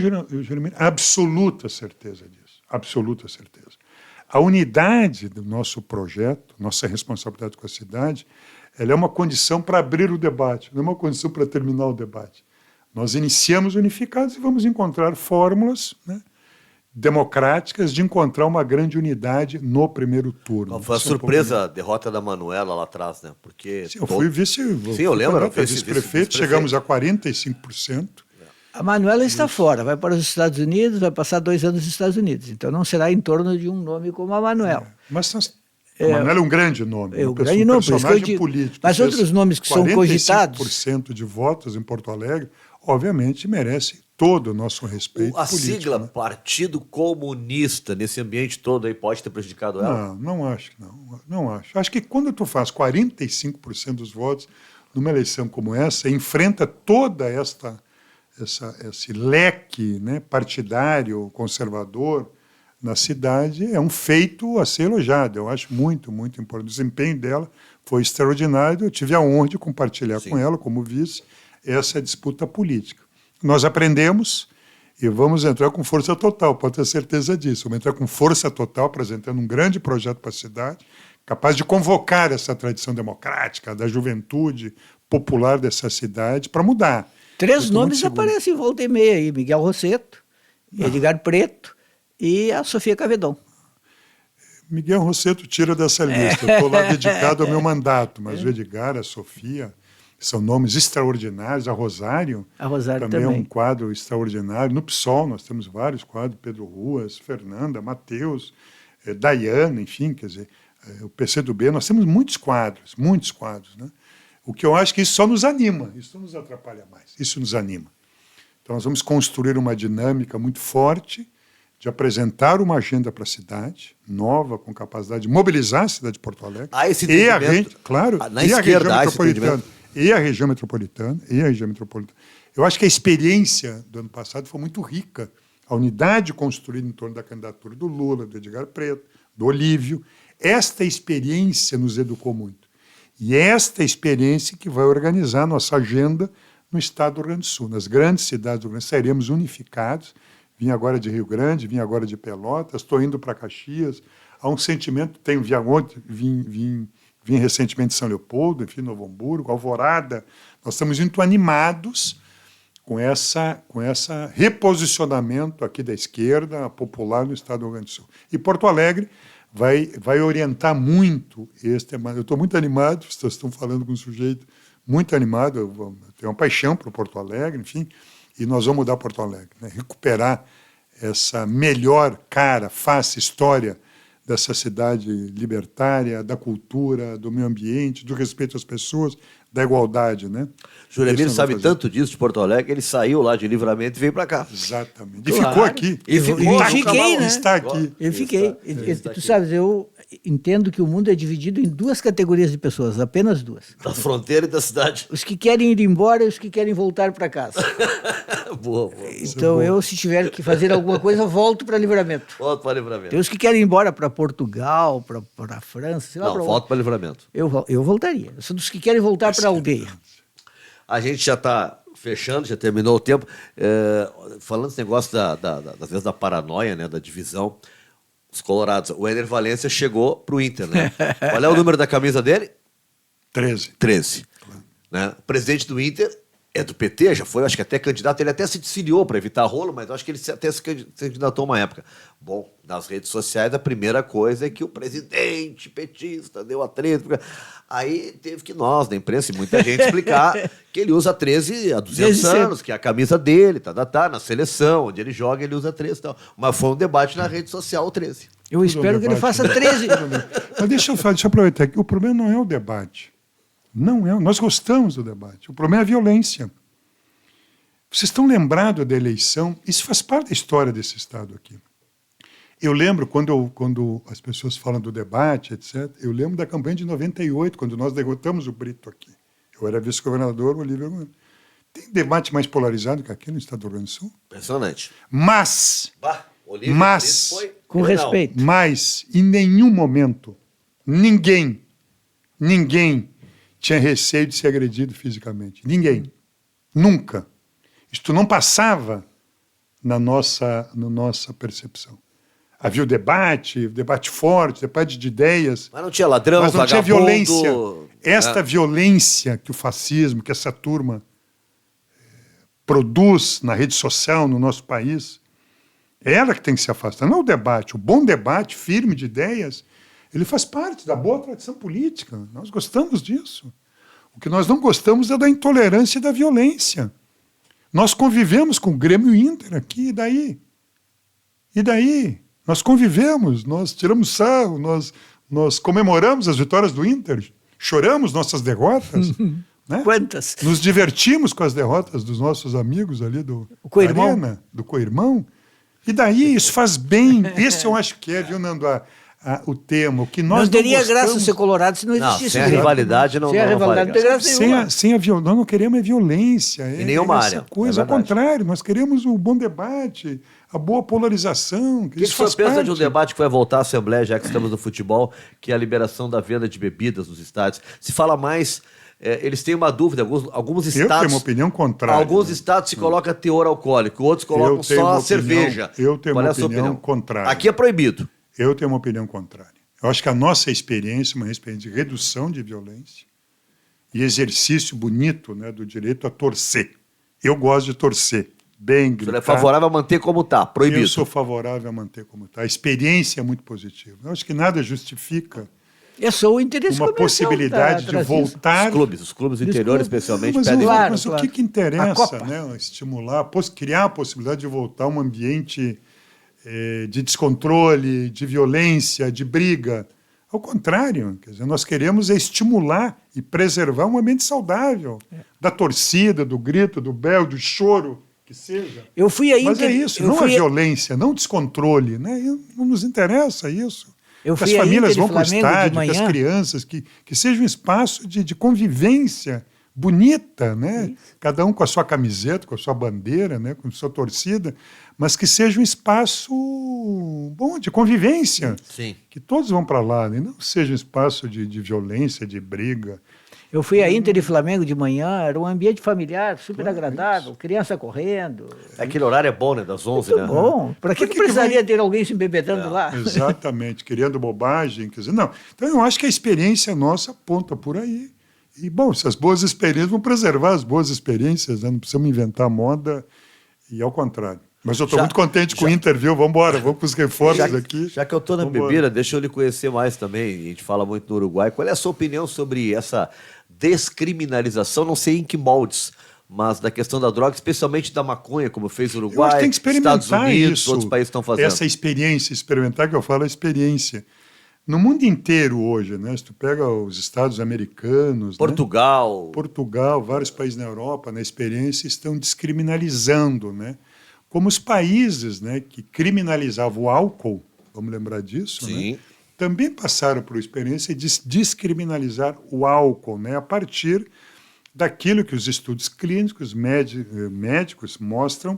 absoluta certeza disso, absoluta certeza. A unidade do nosso projeto, nossa responsabilidade com a cidade, ela é uma condição para abrir o debate, não é uma condição para terminar o debate. Nós iniciamos unificados e vamos encontrar fórmulas, né, democráticas de encontrar uma grande unidade no primeiro turno. Foi a surpresa a derrota da Manuela lá atrás, né? Porque Sim, eu fui Sim, eu lembro. Vice-prefeito, chegamos a 45%. A Manuela está fora, vai para os Estados Unidos, vai passar 2 anos nos Estados Unidos. Então não será em torno de um nome como a Manuela. Mas a Manuela é um grande nome. É um grande nome, por isso que eu digo. Político. Mas outros nomes que são cogitados... 45% de votos em Porto Alegre, obviamente, merece todo o nosso respeito A político, sigla né? Partido Comunista, nesse ambiente todo aí, pode ter prejudicado ela? Não acho. Não acho. Acho que quando tu faz 45% dos votos numa eleição como essa, enfrenta toda esse leque, né, partidário, conservador na cidade, é um feito a ser elogiado. Eu acho muito, muito importante. O desempenho dela foi extraordinário. Eu tive a honra de compartilhar com ela, como vice, essa disputa política. Nós aprendemos e vamos entrar com força total, pode ter certeza disso. Vamos entrar com força total, apresentando um grande projeto para a cidade, capaz de convocar essa tradição democrática, da juventude popular dessa cidade, para mudar. 3 nomes aparecem volta e meia aí: Miguel Rosseto, Edgar Preto e a Sofia Cavedon. Miguel Rosseto tira dessa lista. Eu estou lá dedicado ao meu mandato, mas o Edgar, a Sofia, são nomes extraordinários. A Rosário também é um quadro extraordinário. No PSOL nós temos vários quadros: Pedro Ruas, Fernanda, Matheus, Dayana, enfim, quer dizer, o PCdoB. Nós temos muitos quadros, né? O que eu acho que isso só nos anima, isso não nos atrapalha mais, isso nos anima. Então nós vamos construir uma dinâmica muito forte de apresentar uma agenda para a cidade, nova, com capacidade de mobilizar a cidade de Porto Alegre. Esse entendimento, claro, na esquerda, a região metropolitana. Eu acho que a experiência do ano passado foi muito rica. A unidade construída em torno da candidatura do Lula, do Edgar Preto, do Olívio. Esta experiência nos educou muito. E é esta experiência que vai organizar nossa agenda no estado do Rio Grande do Sul. Nas grandes cidades do Rio Grande do Sul, seremos unificados. Vim agora de Rio Grande, vim agora de Pelotas, estou indo para Caxias. Há um sentimento, vim recentemente de São Leopoldo, enfim, Novo Hamburgo, Alvorada. Nós estamos muito animados com essa reposicionamento aqui da esquerda popular no estado do Rio Grande do Sul. E Porto Alegre vai orientar muito este. Eu estou muito animado, vocês estão falando com um sujeito muito animado, eu tenho uma paixão por Porto Alegre, enfim, e nós vamos mudar Porto Alegre, né? Recuperar essa melhor cara, face, história dessa cidade libertária, da cultura, do meio ambiente, do respeito às pessoas, da igualdade, né? Juremir sabe tanto disso de Porto Alegre, ele saiu lá de Livramento e veio para cá. Exatamente. E ficou aqui. Está aqui. Eu fiquei. Tu sabes, eu entendo que o mundo é dividido em 2 categorias de pessoas, apenas 2. Da fronteira e da cidade. Os que querem ir embora e os que querem voltar para casa. Boa. Então eu, se tiver que fazer alguma coisa, volto para Livramento. Volto para Livramento. Tem os que querem ir embora para Portugal, para a França, sei lá. Não, volto para Livramento. Eu voltaria. Eu sou dos que querem voltar para a aldeia. A gente já está fechando, já terminou o tempo. Falando desse negócio às vezes da paranoia, né, da divisão, os colorados. O Ener Valencia chegou para o Inter, né? Qual é o número da camisa dele? 13. Claro. Né? O presidente do Inter é do PT, já foi, acho que até candidato, ele até se desfiliou para evitar rolo, mas acho que ele até se candidatou uma época. Bom, nas redes sociais a primeira coisa é que o presidente petista deu a 13. Aí teve que nós, da imprensa, e muita gente explicar que ele usa 13 há 200 anos, que é a camisa dele, na seleção, onde ele joga, ele usa 13 e tal. Mas foi um debate na rede social, o 13. Eu espero que ele faça 13. Mas deixa eu aproveitar aqui, o problema não é o debate. Não é, nós gostamos do debate. O problema é a violência. Vocês estão lembrados da eleição? Isso faz parte da história desse Estado aqui. Eu lembro, quando as pessoas falam do debate, etc., eu lembro da campanha de 98, quando nós derrotamos o Brito aqui. Eu era vice-governador, o Olívio. Tem debate mais polarizado que aqui no Estado do Rio Grande do Sul? Impressionante. Mas, foi com respeito. Mas, em nenhum momento, ninguém tinha receio de ser agredido fisicamente. Ninguém. Nunca. Isto não passava na nossa percepção. Havia o debate forte, debate de ideias. Mas não tinha ladrão, mas não tinha vagabundo. violência. Esta violência que o fascismo, que essa turma produz na rede social no nosso país, é ela que tem que se afastar, não o debate. O bom debate firme de ideias, ele faz parte da boa tradição política. Nós gostamos disso. O que nós não gostamos é da intolerância e da violência. Nós convivemos com o Grêmio e o Inter aqui, e daí? E daí? Nós convivemos, nós tiramos sarro, nós comemoramos as vitórias do Inter, choramos nossas derrotas. Né? Quantas? Nos divertimos com as derrotas dos nossos amigos ali do co-irmão. Arena, do co-irmão. E daí isso faz bem. Esse eu acho que é, viu, Nando, o tema. O que nós não teria gostamos... graça ser colorado se não Não, existisse. sem a rivalidade não Sem a não rivalidade não tem vale. graça nenhuma. Sem a violência. Nós não queremos é violência. Em nenhuma essa área. Coisa. É Ao verdade. contrário, nós queremos o bom debate, a boa polarização. O que o senhor pensa de um debate que vai voltar à Assembleia, já que estamos no futebol, que é a liberação da venda de bebidas nos estádios? Se fala mais, eles têm uma dúvida, alguns Eu estados... tenho uma opinião contrária. Alguns estados se colocam teor alcoólico, outros colocam Eu tenho só uma a opinião- cerveja. eu tenho Qual uma é a sua opinião contrária. Aqui é proibido. Eu tenho uma opinião contrária. Eu acho que a nossa experiência é uma experiência de redução de violência e exercício bonito, né, do direito a torcer. Eu gosto de torcer, bem, O senhor gritar. é favorável a manter como está, proibido. Eu sou favorável a manter como está. A experiência é muito positiva. Eu acho que nada justifica É só o interesse uma comercial possibilidade de traz isso. voltar... Os clubes do interior, especialmente, Mas, pedem... Claro, mas claro. o que A interessa, Copa. né? Estimular, criar a possibilidade de voltar a um ambiente de descontrole, de violência, de briga. Ao contrário, quer dizer, nós queremos estimular e preservar um ambiente saudável, da torcida, do grito, do bel, do choro, que seja. Eu fui aí. Mas é isso, não a violência, não o descontrole, né? Não nos interessa isso. Eu Que as fui a famílias Inter e vão para o Flamengo de estádio, que as manhã. crianças, que seja um espaço de convivência bonita, né? Isso. Cada um com a sua camiseta, com a sua bandeira, né? Com a sua torcida, mas que seja um espaço bom de convivência, Sim. que todos vão para lá, né? Não seja um espaço de violência, de briga. Eu fui a Inter e Flamengo de manhã, era um ambiente familiar, super agradável, criança correndo. Aquele horário é bom, né? Das 11, Muito né? bom. Para que Por que precisaria vai- ter alguém se embebedando lá? Exatamente, criando bobagem, quer dizer, não. Então eu acho que a experiência nossa aponta por aí. E, bom, essas boas experiências vão preservar as boas experiências, né? Não precisamos inventar moda e ao contrário. Mas eu estou muito contente com o Inter, viu? Vamos embora, vamos para os reforços aqui. Já que eu estou na Vambora. bebida, deixa eu lhe conhecer mais também. A gente fala muito no Uruguai. Qual é a sua opinião sobre essa descriminalização? Não sei em que moldes, mas da questão da droga, especialmente da maconha, como fez o Eu acho Uruguai, que tem que experimentar Estados Unidos, isso. outros países estão fazendo. Essa experiência, experimentar que eu falo é experiência. No mundo inteiro hoje, né? Se tu pega os Estados americanos, né? Portugal, vários países na Europa, na experiência, estão descriminalizando, né? Como os países, né, que criminalizavam o álcool, vamos lembrar disso, Sim. né? Também passaram por experiência de descriminalizar o álcool, né? A partir daquilo que os estudos clínicos médicos mostram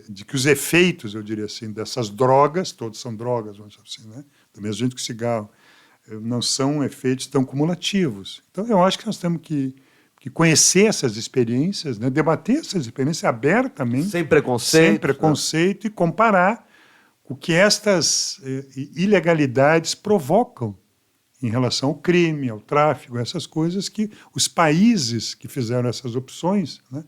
de que os efeitos, eu diria assim, dessas drogas, todos são drogas, vamos dizer assim, né? Do mesmo jeito que o cigarro, não são efeitos tão cumulativos. Então, eu acho que nós temos que conhecer essas experiências, né? Debater essas experiências abertamente, Sem preconceito. sem preconceito, e comparar o que estas ilegalidades provocam em relação ao crime, ao tráfico, essas coisas que os países que fizeram essas opções, né?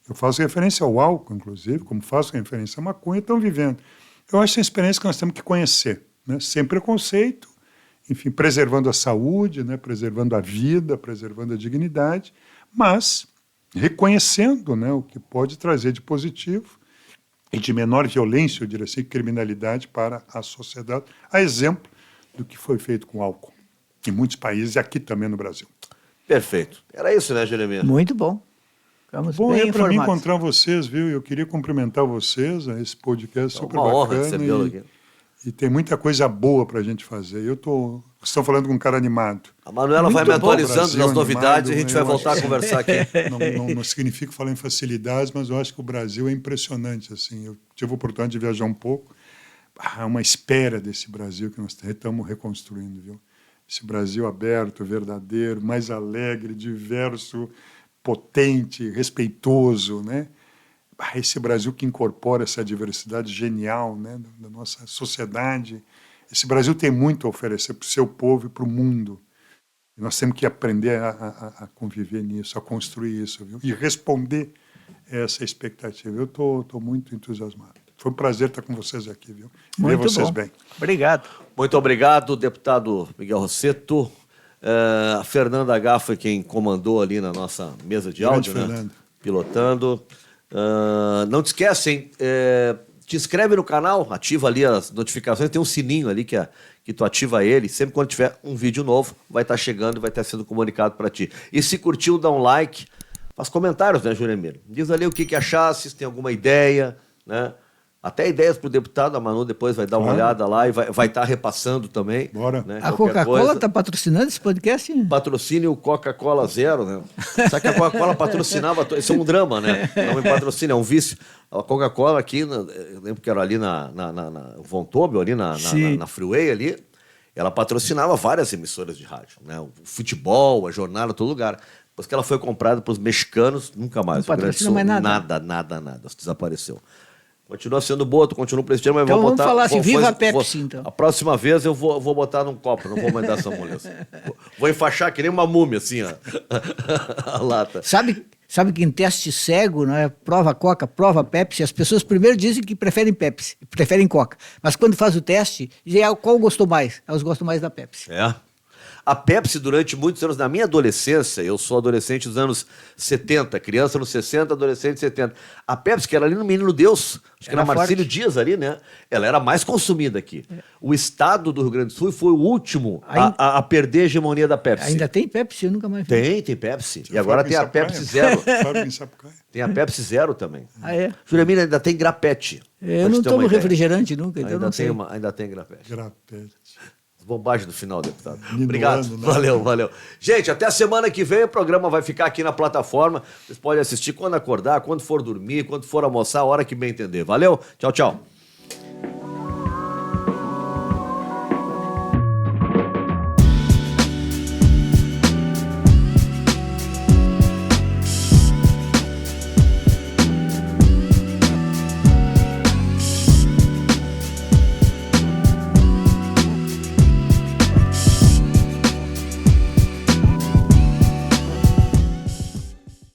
Eu faço referência ao álcool, inclusive, como faço referência à maconha, estão vivendo. Eu acho que é uma experiência que nós temos que conhecer, né? Sem preconceito, enfim, preservando a saúde, né? Preservando a vida, preservando a dignidade, mas reconhecendo, né, o que pode trazer de positivo e de menor violência, eu diria assim, criminalidade para a sociedade, a exemplo do que foi feito com o álcool em muitos países e aqui também no Brasil. Perfeito. Era isso, né, Jeremias? Muito bom. Ficamos Bom, bem é para mim informados. encontrar vocês, viu? Eu queria cumprimentar vocês, esse podcast super Uma honra bacana recebê-lo aqui. e tem muita coisa boa para a gente fazer. Vocês estão falando com um cara animado. A Manuela vai Muito me bom. atualizando Brasil nas novidades animado, e a gente né? vai Eu voltar a acho- conversar aqui. Não significa falar em facilidades, mas eu acho que o Brasil é impressionante. Assim. Eu tive a oportunidade de viajar um pouco. Há uma espera desse Brasil que nós estamos reconstruindo, viu? Esse Brasil aberto, verdadeiro, mais alegre, diverso, potente, respeitoso, né? esse Brasil que incorpora essa diversidade genial, né, da nossa sociedade. Esse Brasil tem muito a oferecer para o seu povo e para o mundo. E nós temos que aprender a conviver nisso, a construir isso, viu? E responder essa expectativa. Eu estou muito entusiasmado. Foi um prazer estar com vocês aqui, viu? Ver vocês bem. Obrigado. Muito obrigado, deputado Miguel Rossetto. A Fernanda H foi quem comandou ali na nossa mesa de áudio, né? Pilotando. Não te esquece, hein? Te inscreve no canal, ativa ali as notificações, tem um sininho ali que tu ativa ele, sempre quando tiver um vídeo novo, vai estar chegando e vai estar sendo comunicado para ti. E se curtiu, dá um like, faz comentários, né, Juremir? Diz ali o que achaste, se tem alguma ideia, né? Até ideias para o deputado, a Manu depois vai dar uma olhada lá e vai estar repassando também. Bora. Né? A Coca-Cola está patrocinando esse podcast? Patrocine o Coca-Cola Zero, né? Sabe que a Coca-Cola patrocinava... Isso é um drama, né? Não me patrocina, é um vício. A Coca-Cola aqui, eu lembro que era ali na Von Tobel, ali na Freeway ali, ela patrocinava várias emissoras de rádio, né? O futebol, a jornada, todo lugar. Depois que ela foi comprada para os mexicanos, nunca mais. Não patrocina mais nada. Nada. Desapareceu. Continua sendo boa, tu continua prestigiando, mas então vamos botar... falar assim, viva a Pepsi, então. A próxima vez eu vou botar num copo, não vou mandar essa mulher. Vou enfaixar que nem uma múmia, assim, ó. A lata. Sabe que em teste cego, não é? Prova Coca, prova Pepsi, as pessoas primeiro dizem que preferem Pepsi, preferem Coca. Mas quando faz o teste, dizem qual gostou mais? Elas gostam mais da Pepsi. É. A Pepsi, durante muitos anos, na minha adolescência, eu sou adolescente dos anos 70, criança nos 60, adolescente nos 70. A Pepsi, que era ali no Menino Deus, acho que era Marcílio Dias ali, né? Ela era mais consumida aqui. O estado do Rio Grande do Sul foi o último a perder a hegemonia da Pepsi. Ainda tem Pepsi? Eu nunca mais vi. Tem Pepsi. E agora tem a Pepsi Zero. Tem a Pepsi Zero também. Ah, é? Juremir, ainda tem grapete. Eu não tomo refrigerante nunca, então não sei. Ainda tem grapete. Grapete. Bobagem do final, deputado. Obrigado. Né? Valeu. Gente, até a semana que vem o programa vai ficar aqui na plataforma. Vocês podem assistir quando acordar, quando for dormir, quando for almoçar, a hora que bem entender. Valeu? Tchau.